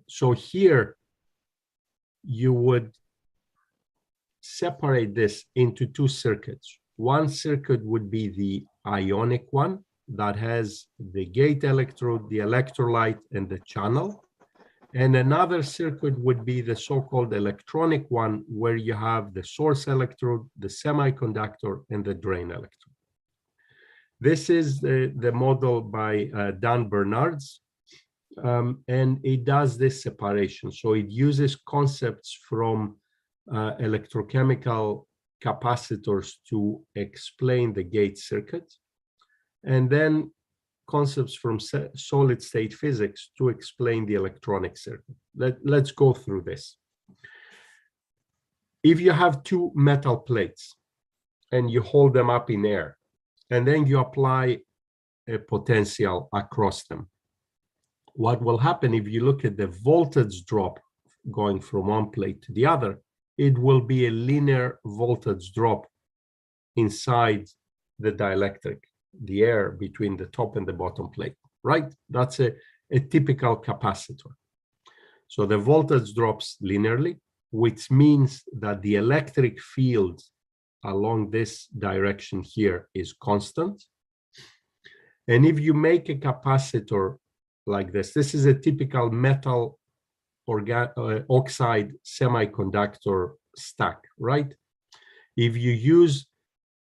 So here you would separate this into two circuits. One circuit would be the ionic one that has the gate electrode, the electrolyte, and the channel. And another circuit would be the so-called electronic one, where you have the source electrode, the semiconductor, and the drain electrode. This is the model by Dan Bernards, and it does this separation. So it uses concepts from electrochemical capacitors to explain the gate circuit, and then concepts from solid state physics to explain the electronic circuit. Let's go through this. If you have two metal plates and you hold them up in air, and then you apply a potential across them, what will happen if you look at the voltage drop going from one plate to the other? It will be a linear voltage drop inside the dielectric, the air between the top and the bottom plate, right? That's a typical capacitor. So the voltage drops linearly, which means that the electric field along this direction here is constant. And if you make a capacitor like this is a typical metal oxide semiconductor stack, right? If you use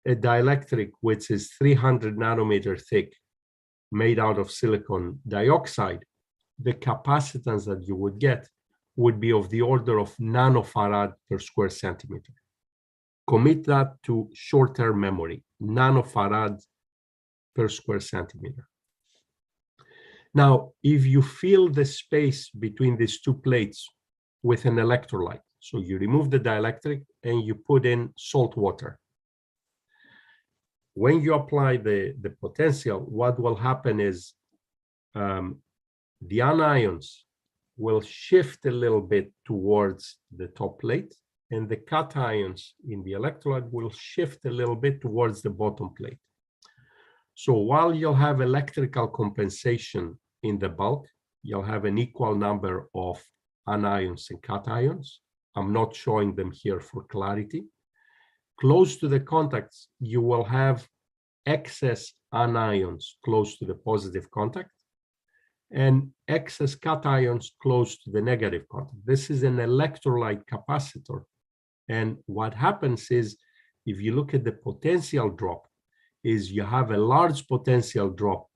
a dielectric which is 300 nanometer thick, made out of silicon dioxide, the capacitance that you would get would be of the order of nanofarad per square centimeter. Commit that to short-term memory, nanofarad per square centimeter. Now, if you fill the space between these two plates with an electrolyte, so you remove the dielectric and you put in salt water. When you apply the potential, what will happen is the anions will shift a little bit towards the top plate, and the cations in the electrolyte will shift a little bit towards the bottom plate. So while you'll have electrical compensation in the bulk, you'll have an equal number of anions and cations. I'm not showing them here for clarity. Close to the contacts, you will have excess anions close to the positive contact and excess cations close to the negative contact. This is an electrolyte capacitor. And what happens is, if you look at the potential drop, is you have a large potential drop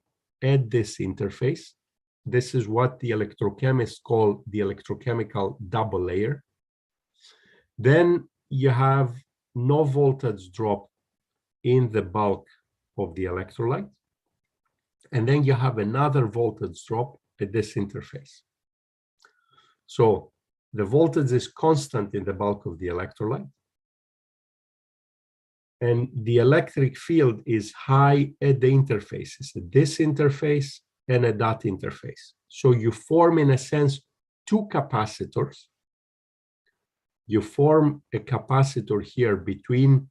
at this interface. This is what the electrochemists call the electrochemical double layer. Then you have no voltage drop in the bulk of the electrolyte. And then you have another voltage drop at this interface. So the voltage is constant in the bulk of the electrolyte. And the electric field is high at the interfaces, at this interface and at that interface. So you form, in a sense, two capacitors. You form a capacitor here between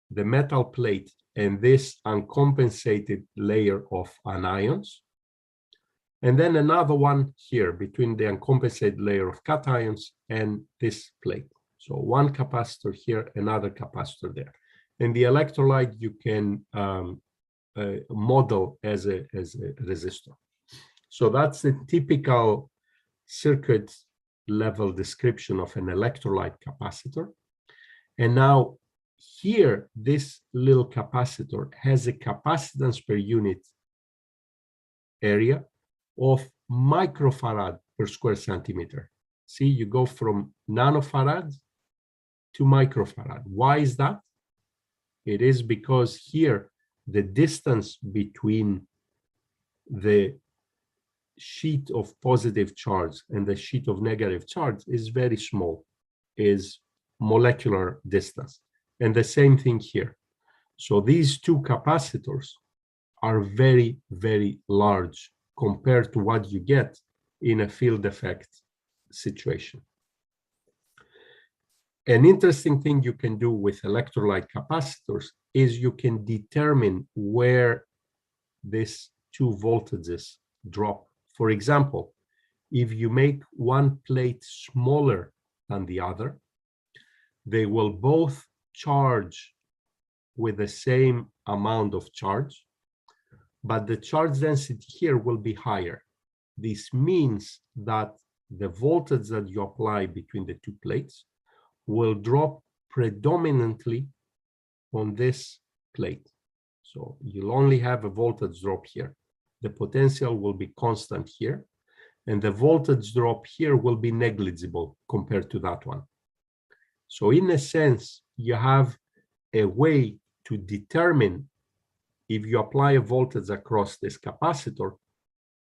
the metal plate and this uncompensated layer of anions. And then another one here between the uncompensated layer of cations and this plate. So one capacitor here, another capacitor there. And the electrolyte you can model as a resistor. So that's the typical circuit level description of an electrolyte capacitor. And now here, this little capacitor has a capacitance per unit area of microfarad per square centimeter. See, you go from nanofarads to microfarad. Why is that? It is because here the distance between the sheet of positive charge and the sheet of negative charge is very small, is molecular distance. And the same thing here. So these two capacitors are very, very large compared to what you get in a field effect situation. An interesting thing you can do with electrolyte capacitors is you can determine where these two voltages drop. For example, if you make one plate smaller than the other, they will both charge with the same amount of charge, but the charge density here will be higher. This means that the voltage that you apply between the two plates will drop predominantly on this plate. So you'll only have a voltage drop here. The potential will be constant here, and the voltage drop here will be negligible compared to that one. So in a sense, you have a way to determine if you apply a voltage across this capacitor,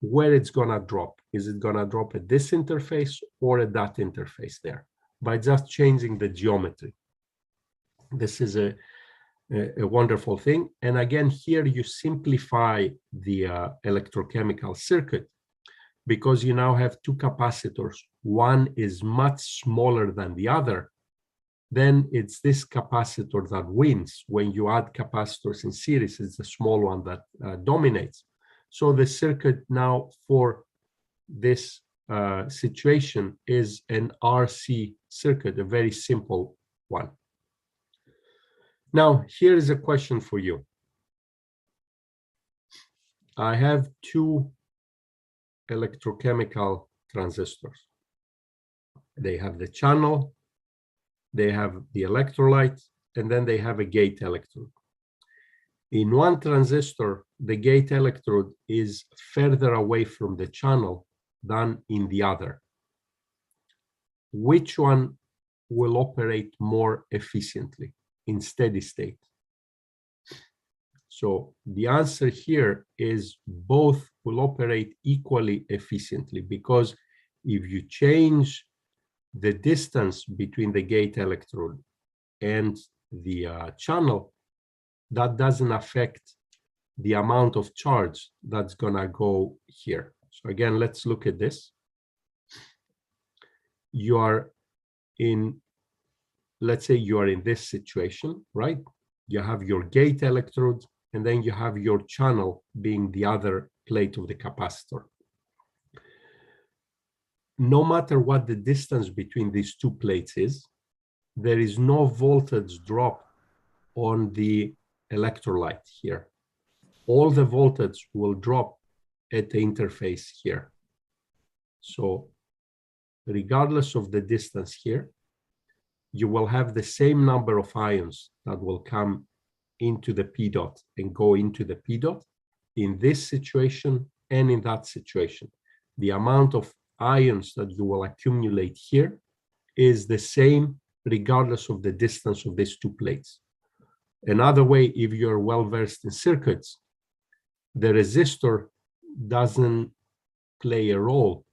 where it's gonna drop. Is it gonna drop at this interface or at that interface there? By just changing the geometry. This is a wonderful thing. And again, here you simplify the electrochemical circuit because you now have two capacitors. One is much smaller than the other. Then it's this capacitor that wins. When you add capacitors in series, it's the small one that dominates. So the circuit now for this situation is an RC circuit, a very simple one. Now, here is a question for you. I have two electrochemical transistors. They have the channel, they have the electrolyte, and then they have a gate electrode. In one transistor, the gate electrode is further away from the channel than in the other. Which one will operate more efficiently in steady state? So the answer here is both will operate equally efficiently, because if you change the distance between the gate electrode and the channel, that doesn't affect the amount of charge that's gonna go here. So again, let's look at this. You are in, let's say you are in this situation, right? You have your gate electrode, and then you have your channel being the other plate of the capacitor. No matter what the distance between these two plates is, there is no voltage drop on the electrolyte here. All the voltage will drop at the interface here. So regardless of the distance here, you will have the same number of ions that will come into the P dot and go into the P dot in this situation and in that situation. The amount of ions that you will accumulate here is the same regardless of the distance of these two plates. Another way, if you're well versed in circuits, the resistor doesn't play a role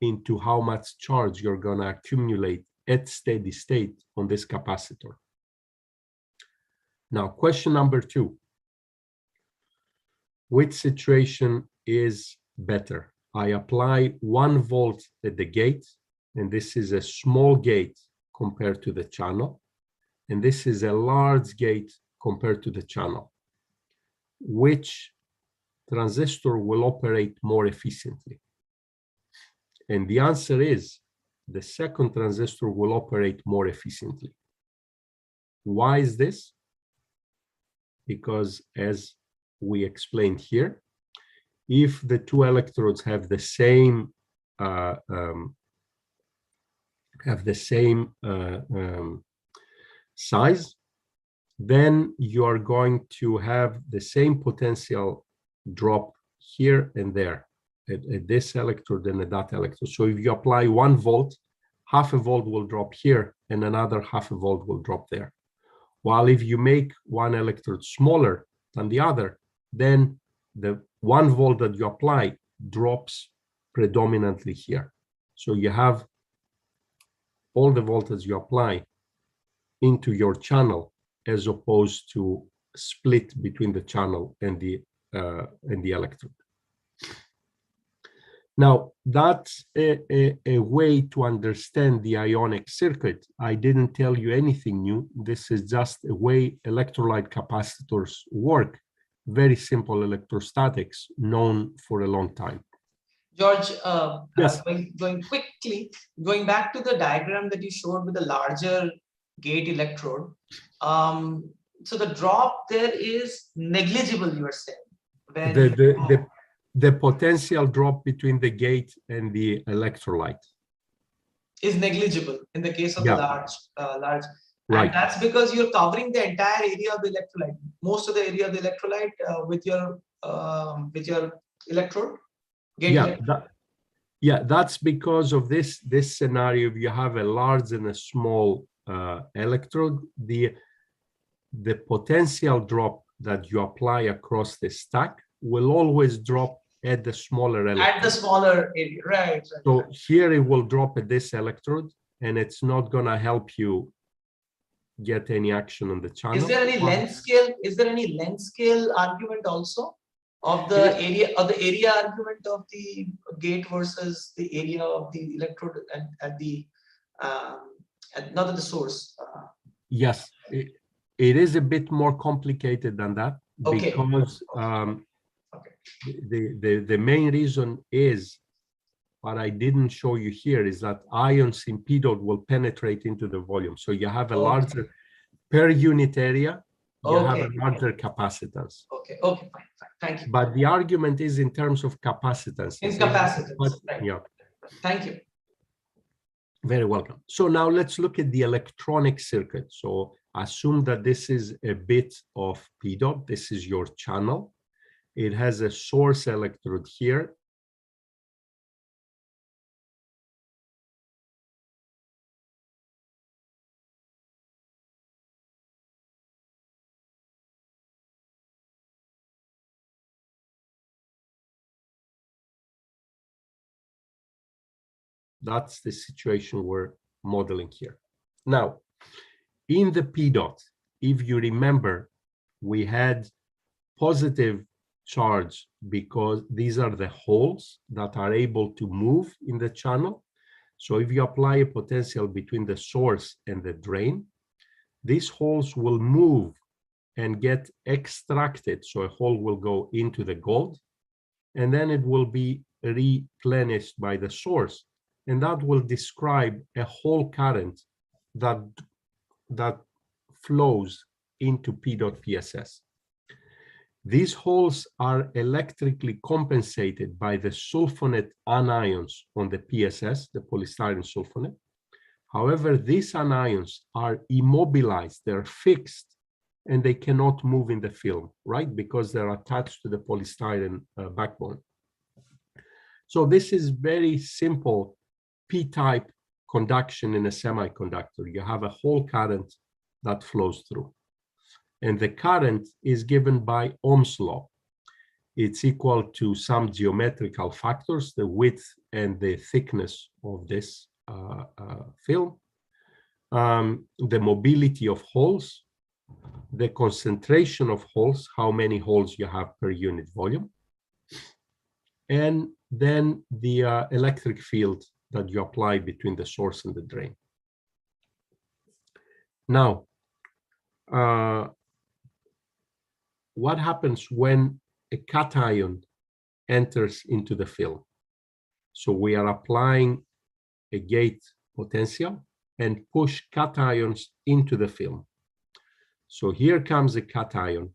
into how much charge you're going to accumulate at steady state on this capacitor. Now, question number 2. Which situation is better? I apply 1 volt at the gate, and this is a small gate compared to the channel, and this is a large gate compared to the channel. Which transistor will operate more efficiently? And the answer is the second transistor will operate more efficiently. Why is this? Because as we explained here, if the two electrodes have the same size, then you are going to have the same potential drop here and there at this electrode and at that electrode. So if you apply 1 volt, half a volt will drop here and another half a volt will drop there. While if you make one electrode smaller than the other, then the 1 volt that you apply drops predominantly here. So you have all the voltage you apply into your channel as opposed to split between the channel and the electrode. Now, that's a way to understand the ionic circuit. I didn't tell you anything new. This is just a way electrolyte capacitors work. Very simple electrostatics known for a long time. George, yes. Going back to the diagram that you showed with the larger gate electrode. So the drop there is negligible, you are saying. When the potential drop between the gate and the electrolyte is negligible in the case of the large. Right. And that's because you're covering the entire area of the electrolyte, most of the area of the electrolyte with your electrode. That's because of this scenario. If you have a large and a small electrode, the potential drop that you apply across the stack will always drop at the smaller electrode. At the smaller area, right. So here it will drop at this electrode, and it's not going to help you get any action on the channel. Is there any length scale? Is there any length scale argument also of the area argument of the gate versus the area of the electrode at the not at the source? Yes, it is a bit more complicated than that, because the main reason is, what I didn't show you here, is that ions in P dot will penetrate into the volume. So you have a larger per unit area, you have a larger capacitance. Fine. Thank you. But the argument is in terms of capacitance. In capacitance, right. Yeah. Thank you. Very welcome. So now let's look at the electronic circuit. So assume that this is a bit of P dot. This is your channel. It has a source electrode here. That's the situation we're modeling here. Now, in the P dot, if you remember, we had positive charge because these are the holes that are able to move in the channel. So if you apply a potential between the source and the drain, these holes will move and get extracted. So a hole will go into the gold, and then it will be replenished by the source. And that will describe a hole current that flows into P dot PSS. These holes are electrically compensated by the sulfonate anions on the PSS, the polystyrene sulfonate. However, these anions are immobilized, they're fixed, and they cannot move in the film, right? Because they're attached to the polystyrene backbone. So this is very simple P-type conduction in a semiconductor. You have a hole current that flows through. And the current is given by Ohm's law. It's equal to some geometrical factors, the width and the thickness of this film, the mobility of holes, the concentration of holes, how many holes you have per unit volume, and then the electric field that you apply between the source and the drain. Now, what happens when a cation enters into the film? So we are applying a gate potential and push cations into the film. So here comes a cation,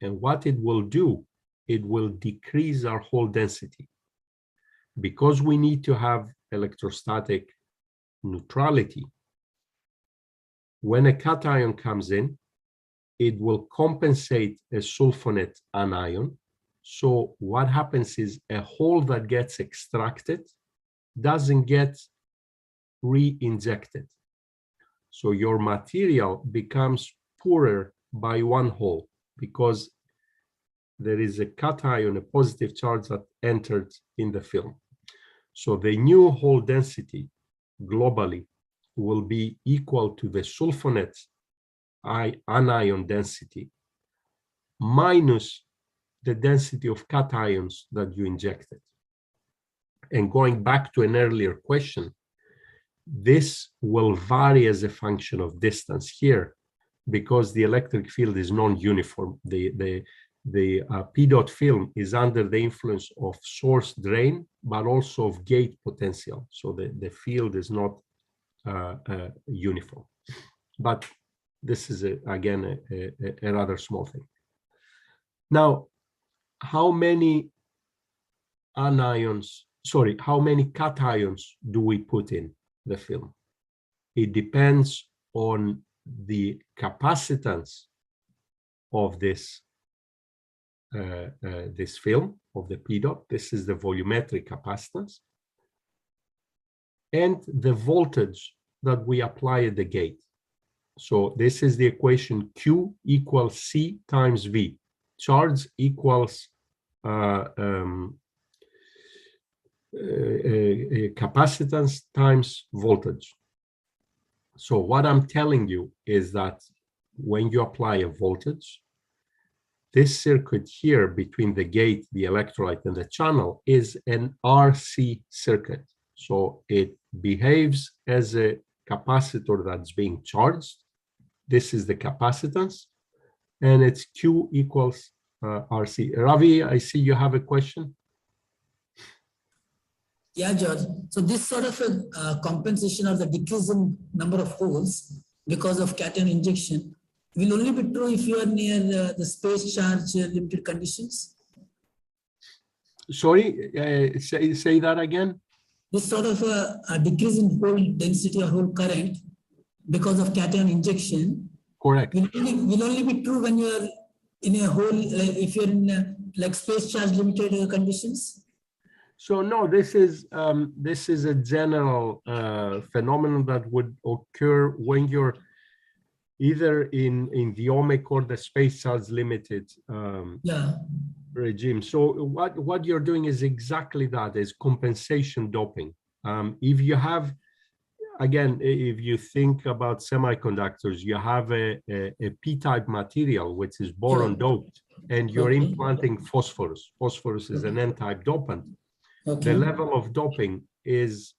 and what it will do, it will decrease our hole density. Because we need to have electrostatic neutrality, when a cation comes in, it will compensate a sulfonate anion. So what happens is a hole that gets extracted doesn't get re-injected. So your material becomes poorer by one hole because there is a cation, a positive charge that entered in the film. So the new hole density globally will be equal to the sulfonate anion density minus the density of cations that you injected. And going back to an earlier question, this will vary as a function of distance here because the electric field is non-uniform. The P dot film is under the influence of source drain, but also of gate potential. So the field is not uniform. But this is, again, a rather small thing. Now, how many cations do we put in the film? It depends on the capacitance of this this film, of the P dot. This is the volumetric capacitance, and the voltage that we apply at the gate. So this is the equation Q equals C times V. Charge equals capacitance times voltage. So what I'm telling you is that when you apply a voltage, this circuit here between the gate, the electrolyte, and the channel is an RC circuit. So it behaves as a capacitor that's being charged. This is the capacitance, and it's Q equals RC. Ravi, I see you have a question. Yeah, George. So this sort of a compensation of the decrease in number of holes because of cation injection will only be true if you are near the space charge limited conditions. Sorry, say that again. This sort of a decrease in hole density or hole current because of cation injection. Correct. Will only be true when you are in a hole, like if you're in like space charge limited conditions. So no, this is a general phenomenon that would occur when you're either in the ohmic or the space charge limited regime. So what you're doing is exactly that, is compensation doping. If you have, again, if you think about semiconductors, you have a p-type material which is boron doped, and you're implanting phosphorus. Phosphorus is an n-type dopant. The level of doping is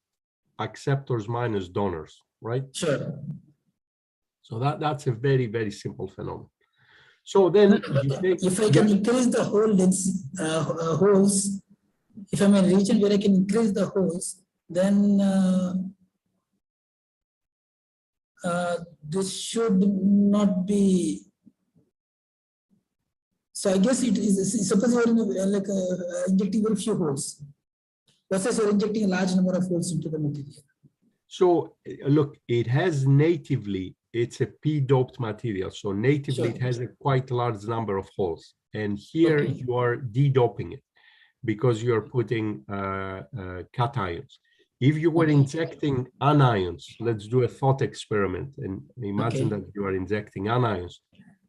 acceptors minus donors, right? Sure. So that's a very, very simple phenomenon. So then, if I can increase the hole density, holes, if I'm in a region where I can increase the holes, then this should not be. So I guess it is. Suppose you are in injecting very few holes. Versus you're injecting a large number of holes into the material. So look, it has natively, it's a p-doped material. So natively it has a quite large number of holes. And here you are de-doping it because you're putting cations. If you were injecting anions, let's do a thought experiment and imagine that you are injecting anions,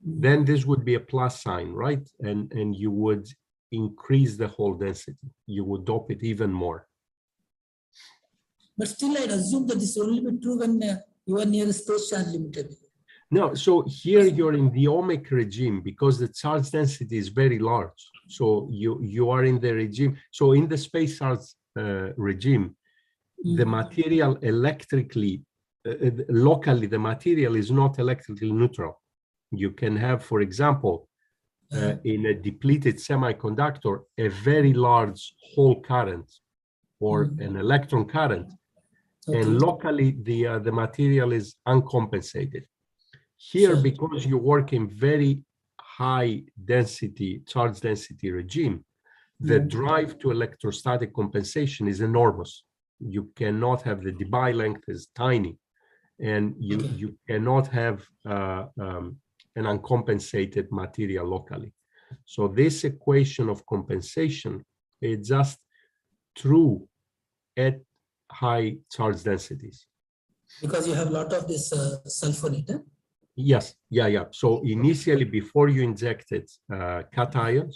then this would be a plus sign, right? And you would increase the hole density. You would dope it even more. But still, I'd assume that this will only be true when you are near the space charge limited. No, so here you're in the ohmic regime because the charge density is very large. So you are in the regime. So in the space charge regime, the material electrically, locally, the material is not electrically neutral. You can have, for example, in a depleted semiconductor, a very large hole current or an electron current, Okay. and locally the material is uncompensated. Here, Sure. because you work in very high density, charge density regime, the drive to electrostatic compensation is enormous. You cannot have the Debye length is tiny, and you cannot have an uncompensated material locally. So this equation of compensation is just true at high charge densities. Because you have a lot of this sulfonate. Yes, yeah. So initially, before you injected cations,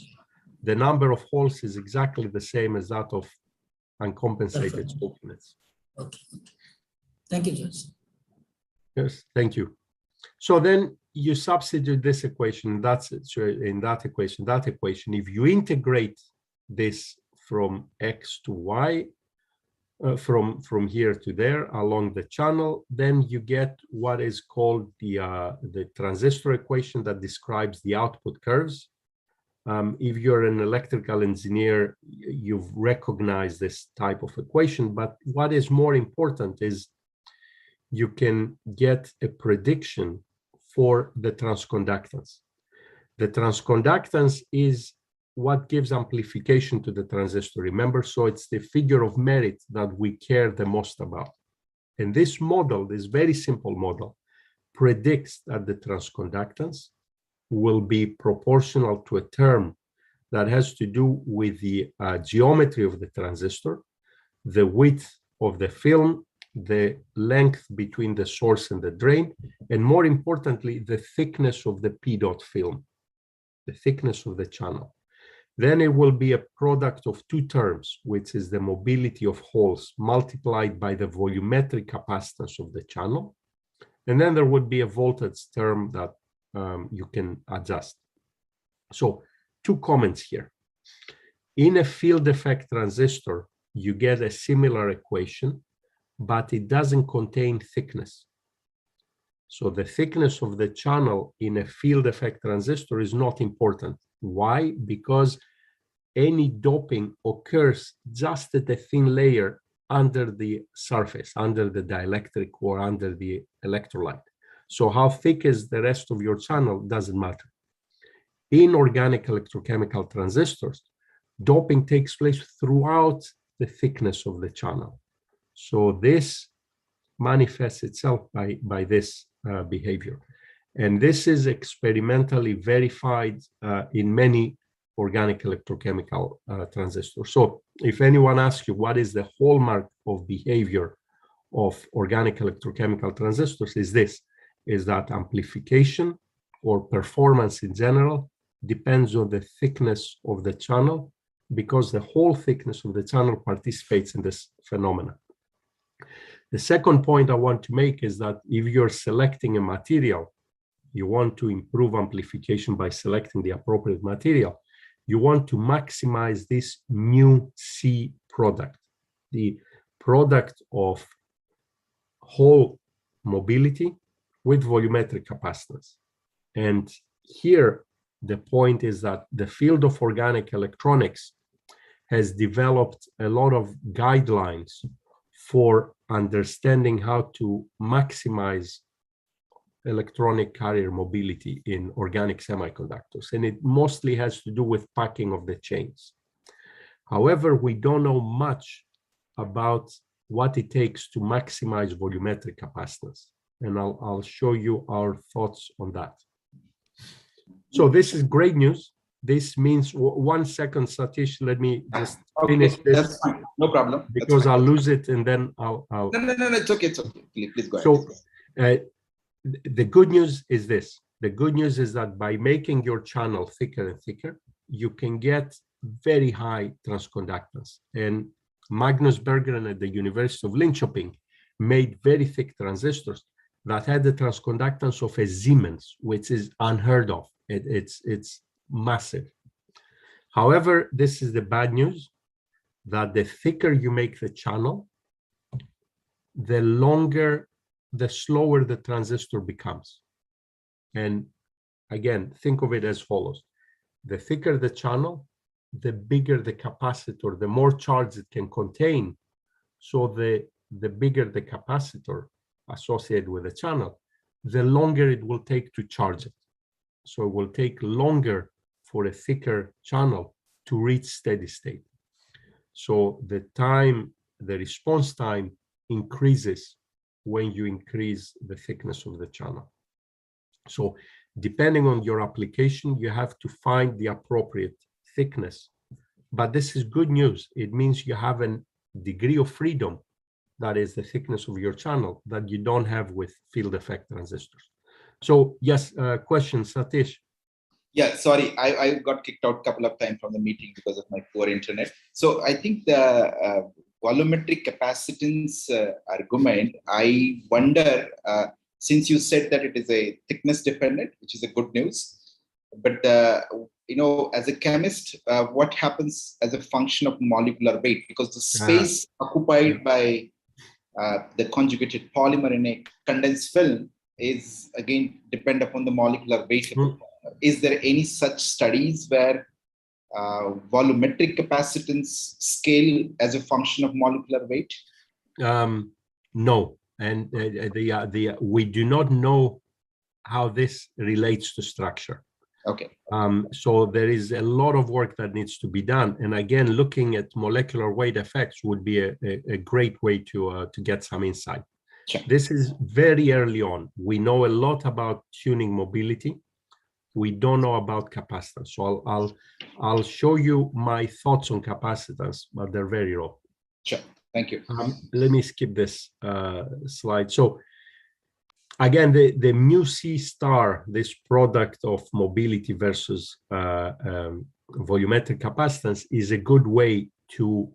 the number of holes is exactly the same as that of uncompensated sulfonates. Okay. Thank you, George. Yes, thank you. So then you substitute this equation, that equation. If you integrate this from X to Y, from here to there along the channel, then you get what is called the transistor equation that describes the output curves. If you're an electrical engineer, you've recognized this type of equation, but what is more important is you can get a prediction for the transconductance. The transconductance is what gives amplification to the transistor. Remember, so it's the figure of merit that we care the most about. And this model, this very simple model, predicts that the transconductance will be proportional to a term that has to do with the geometry of the transistor, the width of the film, the length between the source and the drain, and more importantly, the thickness of the P dot film, the thickness of the channel. Then it will be a product of two terms, which is the mobility of holes multiplied by the volumetric capacitance of the channel. And then there would be a voltage term that you can adjust. So two comments here. In a field effect transistor, you get a similar equation, but it doesn't contain thickness. So the thickness of the channel in a field effect transistor is not important. Why? Because any doping occurs just at a thin layer under the surface, under the dielectric or under the electrolyte. So how thick is the rest of your channel doesn't matter. In organic electrochemical transistors, doping takes place throughout the thickness of the channel. So this manifests itself by this behavior. And this is experimentally verified in many organic electrochemical transistors. So if anyone asks you what is the hallmark of behavior of organic electrochemical transistors, is that amplification or performance in general depends on the thickness of the channel, because the whole thickness of the channel participates in this phenomena. The second point I want to make is that if you're selecting a material, you want to improve amplification by selecting the appropriate material. You want to maximize this mu C product, the product of hole mobility with volumetric capacitance. And here, the point is that the field of organic electronics has developed a lot of guidelines for understanding how to maximize electronic carrier mobility in organic semiconductors. And it mostly has to do with packing of the chains. However, we don't know much about what it takes to maximize volumetric capacitance. And I'll show you our thoughts on that. So this is great news. This means 1 second, Satish, let me just finish this. That's fine. No problem. Because I'll lose it and then I'll... No, it's okay. It's okay. Please go ahead. So the good news is this. The good news is that by making your channel thicker and thicker, you can get very high transconductance. And Magnus Berggren at the University of Linköping made very thick transistors that had the transconductance of a Siemens, which is unheard of. It's massive. However, this is the bad news, that the thicker you make the channel, the slower the transistor becomes. And again, think of it as follows. The thicker the channel, the bigger the capacitor, the more charge it can contain. So the bigger the capacitor associated with the channel, the longer it will take to charge it. So it will take longer for a thicker channel to reach steady state. So the response time increases when you increase the thickness of the channel. So depending on your application, you have to find the appropriate thickness. But this is good news. It means you have a degree of freedom, that is the thickness of your channel, that you don't have with field effect transistors. So yes, question, Satish. Yeah, sorry, I got kicked out a couple of times from the meeting because of my poor internet. So I think the volumetric capacitance argument, I wonder, since you said that it is a thickness dependent, which is a good news, but you know, as a chemist, what happens as a function of molecular weight? Because the space occupied by the conjugated polymer in a condensed film is again depend upon the molecular weight of the polymer. Is there any such studies where volumetric capacitance scale as a function of molecular weight? No, and we do not know how this relates to structure. Okay. So there is a lot of work that needs to be done, and again, looking at molecular weight effects would be a great way to get some insight. Sure. This is very early on. We know a lot about tuning mobility. We don't know about capacitance. So I'll show you my thoughts on capacitance, but they're very raw. Sure. Thank you. Let me skip this slide. So again, the mu C star, this product of mobility versus volumetric capacitance, is a good way to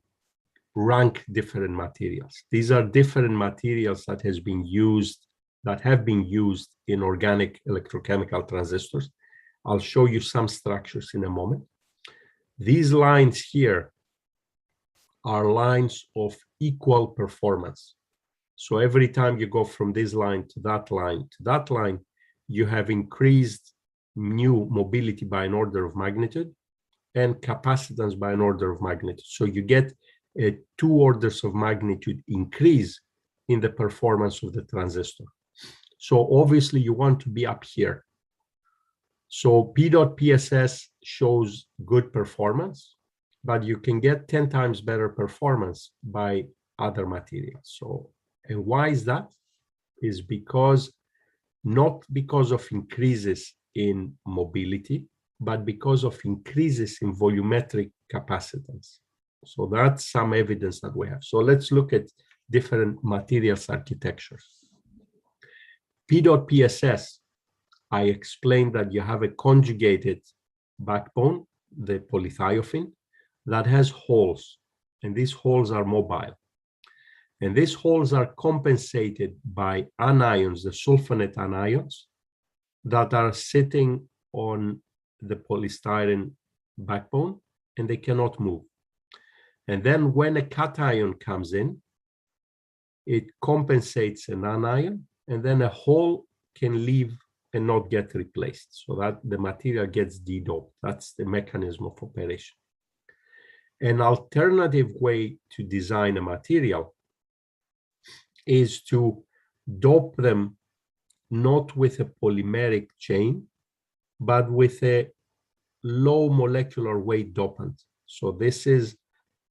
rank different materials. These are different materials that have been used in organic electrochemical transistors. I'll show you some structures in a moment. These lines here are lines of equal performance. So every time you go from this line to that line to that line, you have increased mu mobility by an order of magnitude and capacitance by an order of magnitude. So you get a 2 orders of magnitude increase in the performance of the transistor. So obviously you want to be up here. So P.PSS shows good performance, but you can get 10 times better performance by other materials. So, and why is that? Is because, not because of increases in mobility, but because of increases in volumetric capacitance. So that's some evidence that we have. So let's look at different materials architectures. P.PSS, I explained that you have a conjugated backbone, the polythiophene, that has holes, and these holes are mobile. And these holes are compensated by anions, the sulfonate anions, that are sitting on the polystyrene backbone, and they cannot move. And then when a cation comes in, it compensates an anion, and then a hole can leave and not get replaced, so that the material gets de-doped. That's the mechanism of operation. An alternative way to design a material is to dope them not with a polymeric chain, but with a low molecular weight dopant. So this is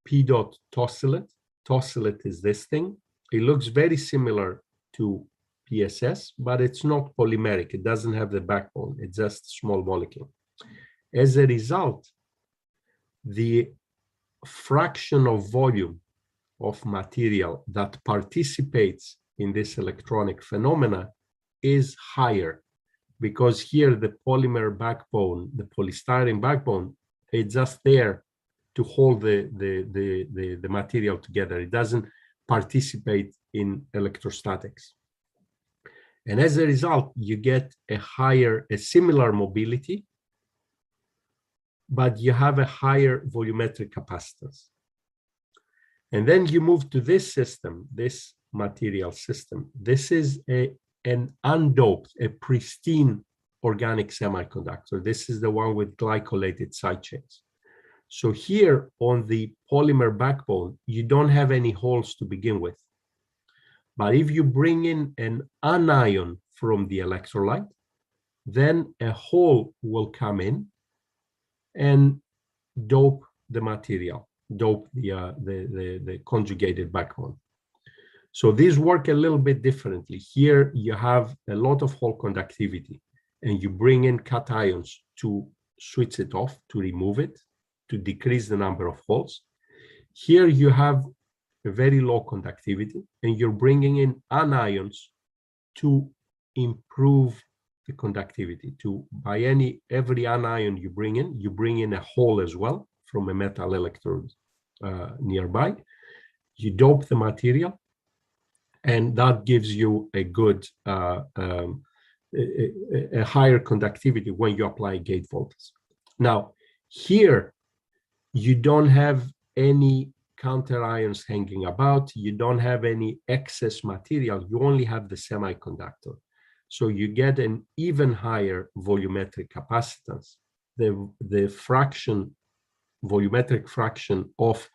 P.tosylate. Tosylate is this thing. It looks very similar to PSS, but it's not polymeric. It doesn't have the backbone. It's just a small molecule. As a result, the fraction of volume of material that participates in this electronic phenomena is higher, because here the polymer backbone, the polystyrene backbone, it's just there to hold the material together. It doesn't participate in electrostatics. And as a result, you get a similar mobility, but you have a higher volumetric capacitance. And then you move to this system, this material system. This is an undoped, a pristine organic semiconductor. This is the one with glycolated side chains. So here on the polymer backbone, you don't have any holes to begin with. But if you bring in an anion from the electrolyte, then a hole will come in and dope the material, dope the conjugated backbone. So these work a little bit differently. Here you have a lot of hole conductivity, and you bring in cations to switch it off, to remove it, to decrease the number of holes. Here you have a very low conductivity, and you're bringing in anions to improve the conductivity. By every anion you bring in a hole as well from a metal electrode nearby. You dope the material, and that gives you a good, a higher conductivity when you apply gate voltage. Now, here, you don't have any counter ions hanging about. You don't have any excess material. You only have the semiconductor. So you get an even higher volumetric capacitance. The fraction, volumetric fraction of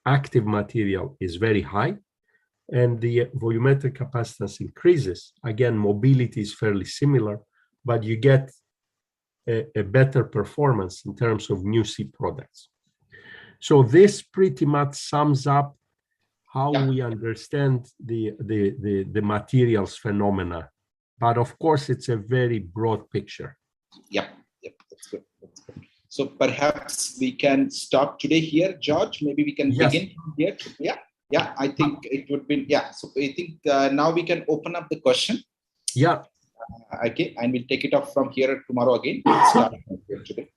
active material is very high, and the volumetric capacitance increases. Again, mobility is fairly similar, but you get a better performance in terms of new C products. So this pretty much sums up how we understand the materials phenomena. But of course, it's a very broad picture. Yep, that's good. So perhaps we can stop today here, George. Maybe we can begin here. Yeah, I think it would be, So I think now we can open up the question. Yeah. Okay, and we'll take it off from here tomorrow again. Start here today.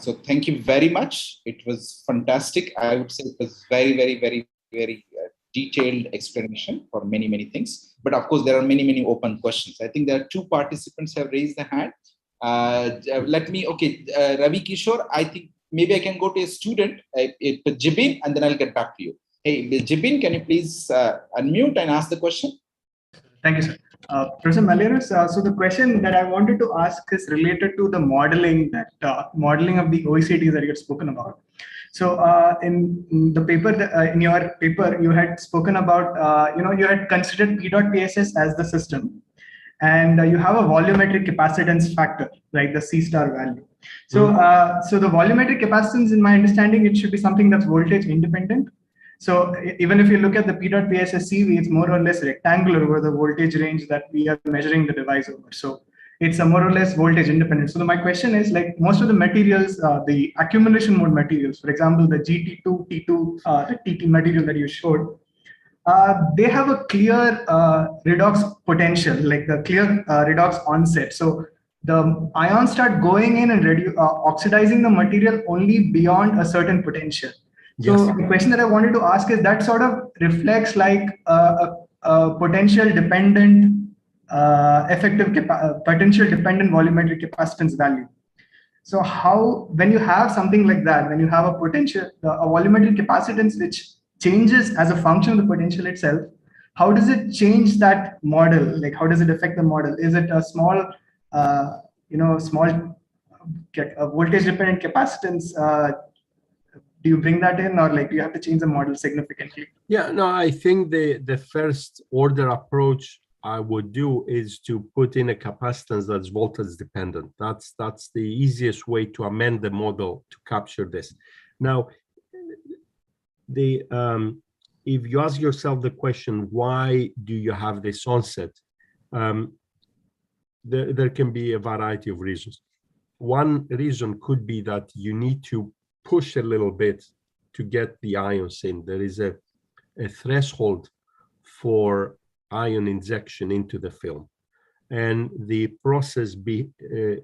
So thank you very much. It was fantastic. I would say it was very, very, very, very detailed explanation for many, many things. But of course, there are many, many open questions. I think there are 2 participants have raised their hand. Ravi Kishore, I think maybe I can go to a student, Jibin, and then I'll get back to you. Hey, Jibin, can you please unmute and ask the question? Thank you, sir. Professor Malliaras, so the question that I wanted to ask is related to the modeling, modeling of the OECTs that you had spoken about. So in the paper, in your paper, you had spoken about, you had considered P.PSS as the system, and you have a volumetric capacitance factor, right, the C star value. So, so the volumetric capacitance, in my understanding, it should be something that's voltage independent. So even if you look at the P.PSS CV, it's more or less rectangular over the voltage range that we are measuring the device over. So it's a more or less voltage independent. So my question is, like, most of the materials, the accumulation mode materials, for example, the GT2, T2, the TT material that you showed, they have a clear redox potential, like the clear redox onset. So the ions start going in and oxidizing the material only beyond a certain potential. So the question that I wanted to ask is, that sort of reflects like a potential dependent potential dependent volumetric capacitance value. So how, when you have something like that, when you have a potential, a volumetric capacitance which changes as a function of the potential itself, how does it change that model? Like, how does it affect the model? Is it a small, small voltage dependent capacitance? Do you bring that in, or like, do you have to change the model significantly? Yeah, no, I think the first order approach I would do is to put in a capacitance that's voltage dependent. That's the easiest way to amend the model to capture this. Now, if you ask yourself the question, why do you have this onset? There can be a variety of reasons. One reason could be that you need to push a little bit to get the ions in. There is a threshold for ion injection into the film, and the process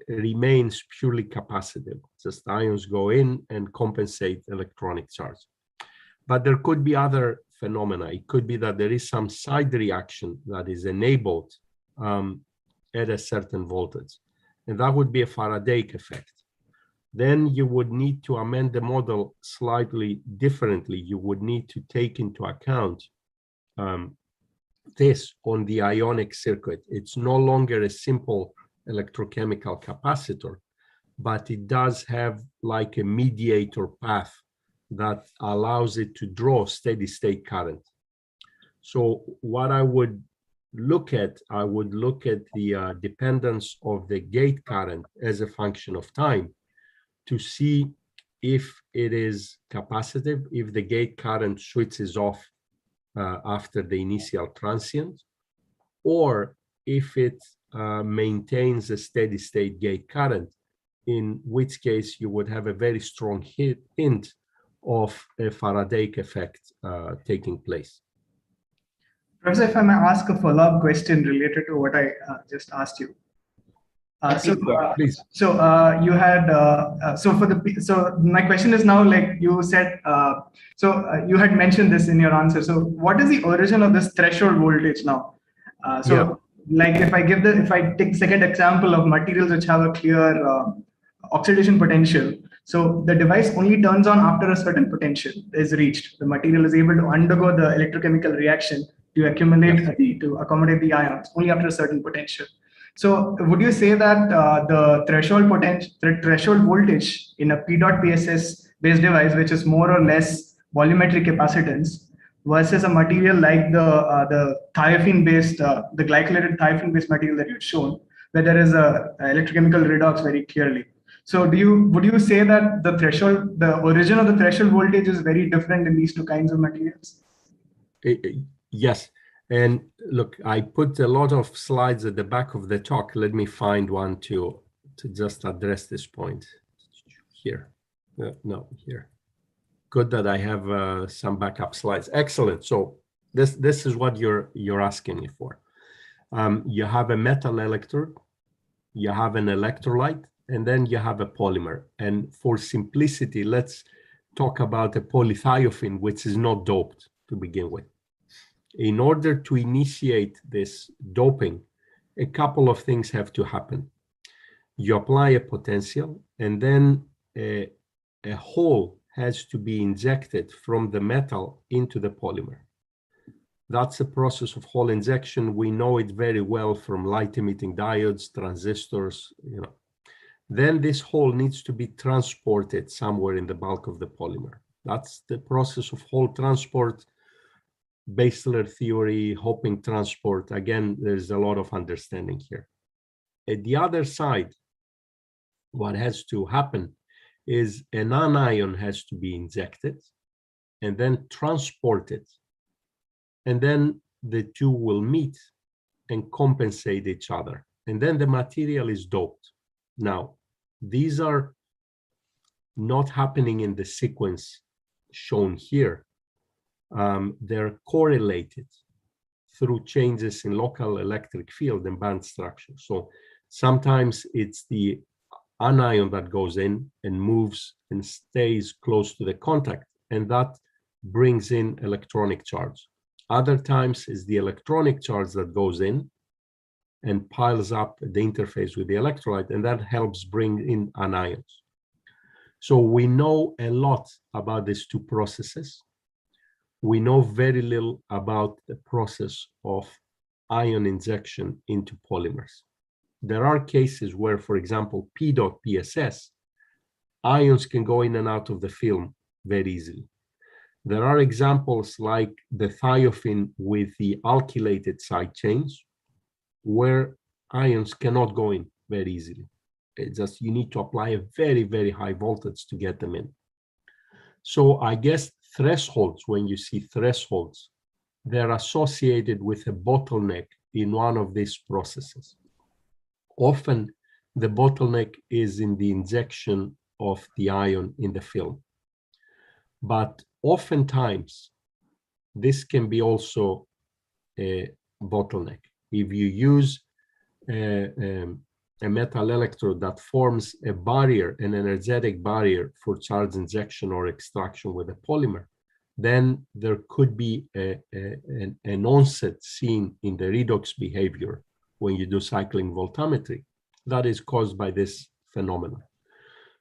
remains purely capacitive. Just ions go in and compensate electronic charge. But there could be other phenomena. It could be that there is some side reaction that is enabled at a certain voltage, and that would be a Faradaic effect. Then you would need to amend the model slightly differently. You would need to take into account this on the ionic circuit. It's no longer a simple electrochemical capacitor, but it does have like a mediator path that allows it to draw steady state current. So what I would look at the dependence of the gate current as a function of time to see if it is capacitive, if the gate current switches off after the initial transient, or if it maintains a steady state gate current, in which case you would have a very strong hint of a Faradaic effect taking place. Professor, if I may ask a follow-up question related to what I just asked you. Please. So you had so my question is now, like you said, you had mentioned this in your answer. So what is the origin of this threshold voltage now? Like if I take the second example of materials which have a clear oxidation potential, so the device only turns on after a certain potential is reached. The material is able to undergo the electrochemical reaction to accumulate to accommodate the ions only after a certain potential. So would you say that the threshold voltage in a PEDOT-PSS based device, which is more or less volumetric capacitance, versus a material like the thiophene based, the glycolated thiophene based material that you've shown, where there is a electrochemical redox very clearly? So would you say that the origin of the threshold voltage is very different in these two kinds of materials? Yes. And look, I put a lot of slides at the back of the talk. Let me find one to just address this point. Here. No, here. Good that I have some backup slides. Excellent. So this is what you're asking me for. You have a metal electrode, you have an electrolyte, and then you have a polymer. And for simplicity, let's talk about a polythiophene, which is not doped to begin with. In order to initiate this doping, a couple of things have to happen. You apply a potential, and then a hole has to be injected from the metal into the polymer. That's a process of hole injection. We know it very well from light-emitting diodes, transistors, you know. Then this hole needs to be transported somewhere in the bulk of the polymer. That's the process of hole transport. Basilar theory, Hoping transport. Again, there's a lot of understanding here. At the other side, what has to happen is an anion has to be injected and then transported. And then the two will meet and compensate each other. And then the material is doped. Now, these are not happening in the sequence shown here. They're correlated through changes in local electric field and band structure. So sometimes it's the anion that goes in and moves and stays close to the contact, and that brings in electronic charge. Other times it's the electronic charge that goes in and piles up the interface with the electrolyte, and that helps bring in anions. So we know a lot about these two processes. We know very little about the process of ion injection into polymers. There are cases where, for example, PEDOT-PSS, ions can go in and out of the film very easily. There are examples like the thiophene with the alkylated side chains, where ions cannot go in very easily. It's just you need to apply a very, very high voltage to get them in. So I guess thresholds, when you see thresholds, they're associated with a bottleneck in one of these processes. Often the bottleneck is in the injection of the ion in the film. But oftentimes, this can be also a bottleneck. If you use a metal electrode that forms a barrier, an energetic barrier for charge injection or extraction with a polymer, then there could be an onset seen in the redox behavior when you do cycling voltammetry that is caused by this phenomenon.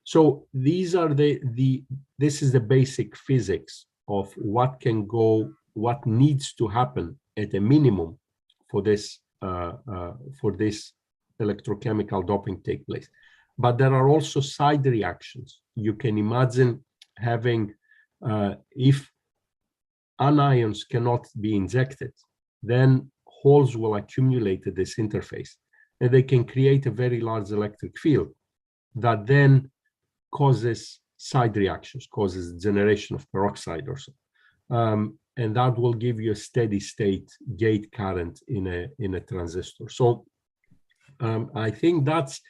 So these are this is the basic physics of what can go, what needs to happen at a minimum for this electrochemical doping take place. but there are also side reactions. You can imagine having, if anions cannot be injected, then holes will accumulate at this interface, and they can create a very large electric field that then causes side reactions, causes generation of peroxide or so. And that will give you a steady state gate current in a transistor. So I think that's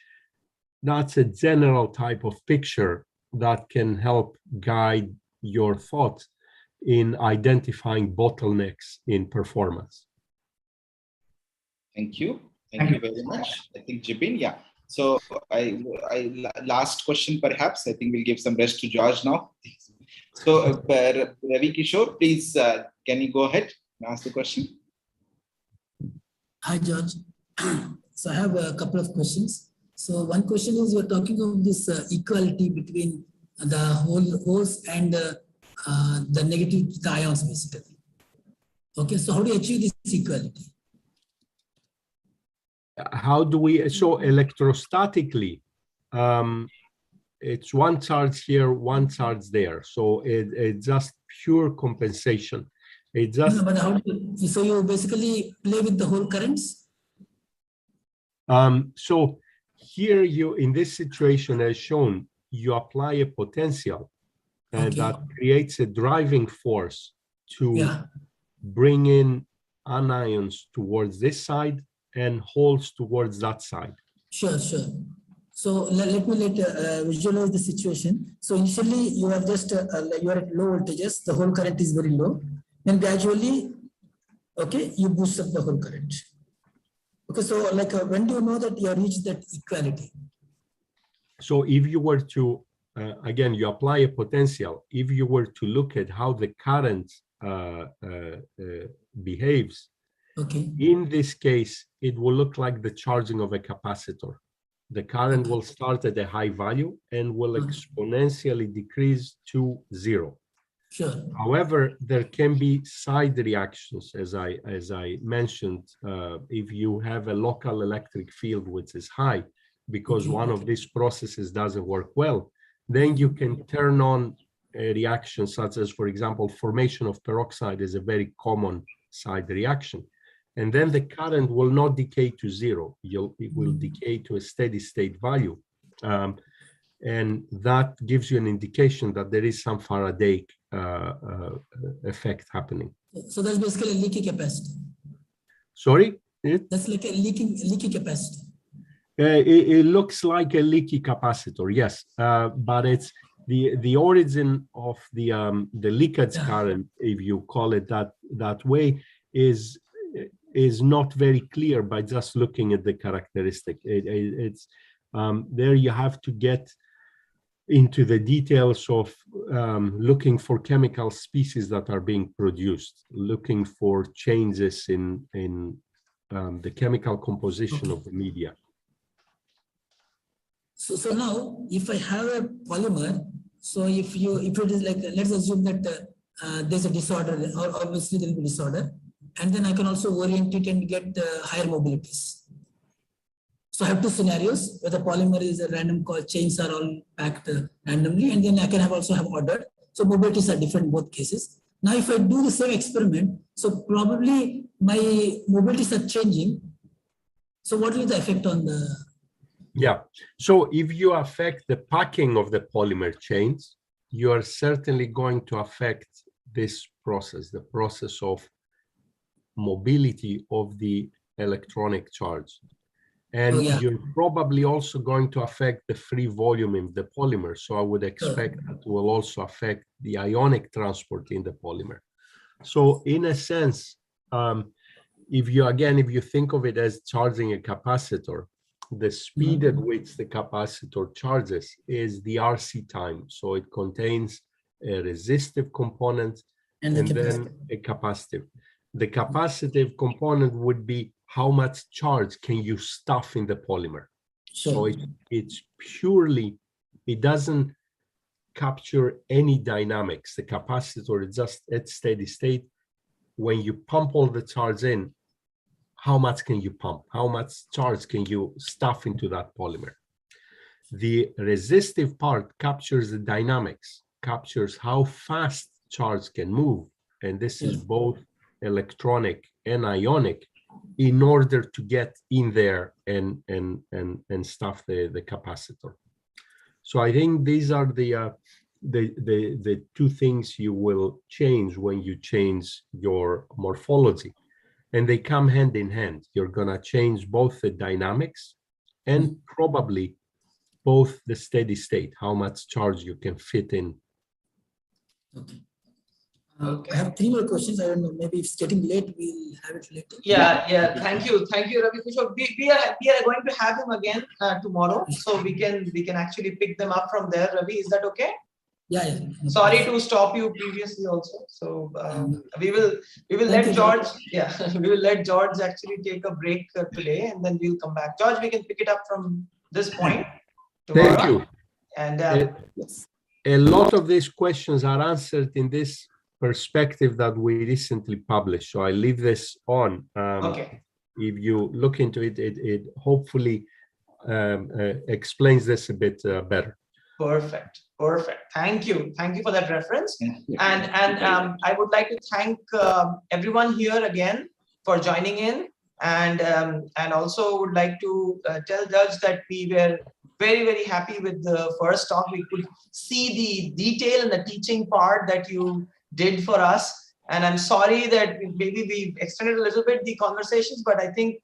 a general type of picture that can help guide your thought in identifying bottlenecks in performance. Thank you. Thank you very much. I think Jibin, yeah. So last question, perhaps. I think we'll give some rest to George now. So Ravi Kishore, please, can you go ahead and ask the question? Hi, George. So I have a couple of questions. So one question is, you're talking of this equality between the holes and the negative, the ions, basically. Okay, so how do you achieve this equality? How do we, so electrostatically, it's one charge here, one charge there. So it's just pure compensation. It just. No, but how do you, so you basically play with the whole currents? So here you, in this situation as shown, you apply a potential that creates a driving force to bring in anions towards this side and holes towards that side. Sure, sure. So let me visualize the situation. So initially you are just, you are at low voltages, the whole current is very low. Then gradually, okay, you boost up the whole current. Okay, so like when do you know that you have reached that equality? So if you were to, again, you apply a potential, if you were to look at how the current behaves, okay, in this case, it will look like the charging of a capacitor. The current will start at a high value and will exponentially decrease to 0. Sure. However, there can be side reactions, as I mentioned, if you have a local electric field which is high, because one of these processes doesn't work well, then you can turn on a reaction such as, for example, formation of peroxide is a very common side reaction. And then the current will not decay to 0. It will decay to a steady state value. And that gives you an indication that there is some Faraday effect happening. So that's basically a leaky capacitor. Sorry? That's like a leaky capacitor. It looks like a leaky capacitor, yes. But it's the origin of the leakage current, if you call it that way, is not very clear by just looking at the characteristic. It's there you have to get into the details of looking for chemical species that are being produced, looking for changes in the chemical composition of the media. So now, if I have a polymer, so if it is like, let's assume that there's a disorder, or obviously there will be disorder, and then I can also orient it and get higher mobilities. So I have two scenarios where the polymer is a random chains are all packed randomly, and then I can also have ordered. So mobilities are different in both cases. Now, if I do the same experiment, so probably my mobilities are changing. So what will be the effect on the? Yeah. So if you affect the packing of the polymer chains, you are certainly going to affect this process, the process of mobility of the electronic charge. And you're probably also going to affect the free volume in the polymer. So I would expect that will also affect the ionic transport in the polymer. So in a sense, if you think of it as charging a capacitor, the speed at which the capacitor charges is the RC time. So it contains a resistive component and then a capacitive. The capacitive component would be how much charge can you stuff in the polymer. So it's purely, it doesn't capture any dynamics. The capacitor is just at steady state. When you pump all the charge in, how much can you pump? How much charge can you stuff into that polymer? The resistive part captures the dynamics, captures how fast charge can move. And this is both electronic and ionic in order to get in there and stuff the capacitor. So I think these are the two things you will change when you change your morphology. And they come hand in hand. You're gonna change both the dynamics and probably both the steady state, how much charge you can fit in. Okay. I have 3 more questions. I don't know, maybe if it's getting late, we'll have it later. Yeah. Thank you, Ravi Kushal. We are going to have him again tomorrow, so we can actually pick them up from there. Ravi, is that okay? Yeah. Sorry to stop you previously also. So we will let George. Yeah, we will let George actually take a break today, and then we'll come back. George, we can pick it up from this point tomorrow. Thank you. And a lot of these questions are answered in this perspective that we recently published. So I leave this on. Okay. If you look into it, it hopefully explains this a bit better. Perfect. Thank you for that reference. And I would like to thank everyone here again for joining in, and also would like to tell Judge that we were very, very happy with the first talk. We could see the detail and the teaching part that you did for us, and I'm sorry that maybe we extended a little bit the conversations, but I think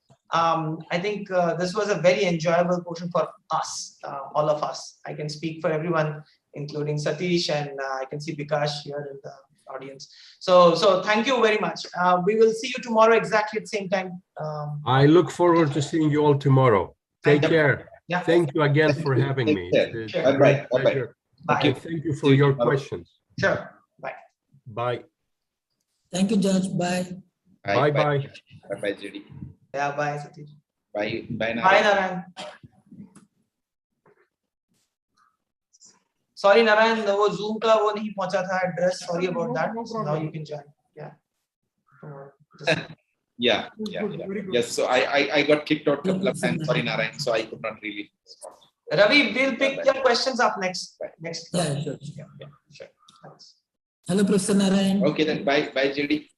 this was a very enjoyable portion for us, all of us. I can speak for everyone, including Satish, and I can see Bikash here in the audience. So thank you very much. We will see you tomorrow exactly at the same time. I look forward to seeing you all tomorrow. Take care. Yeah. Thank you again for having me. Sure. Bye. Bye. Thank you for your questions. Sure. Bye. Bye. Thank you, Judge. Bye. Bye. Bye, Judy. Yeah, bye, Satish. Bye, Narayan. Sorry, Narayan, वो Zoom का वो नहीं पहुंचा था address. Sorry about that. So now you can join. Yeah. Yes. So I got kicked out a couple of times. Sorry, Narayan. So I could not really respond. Ravi, we'll pick your questions up next. Yeah, sure. Sure. Thanks. Hello, Professor Narayan. Okay, then bye, Judy.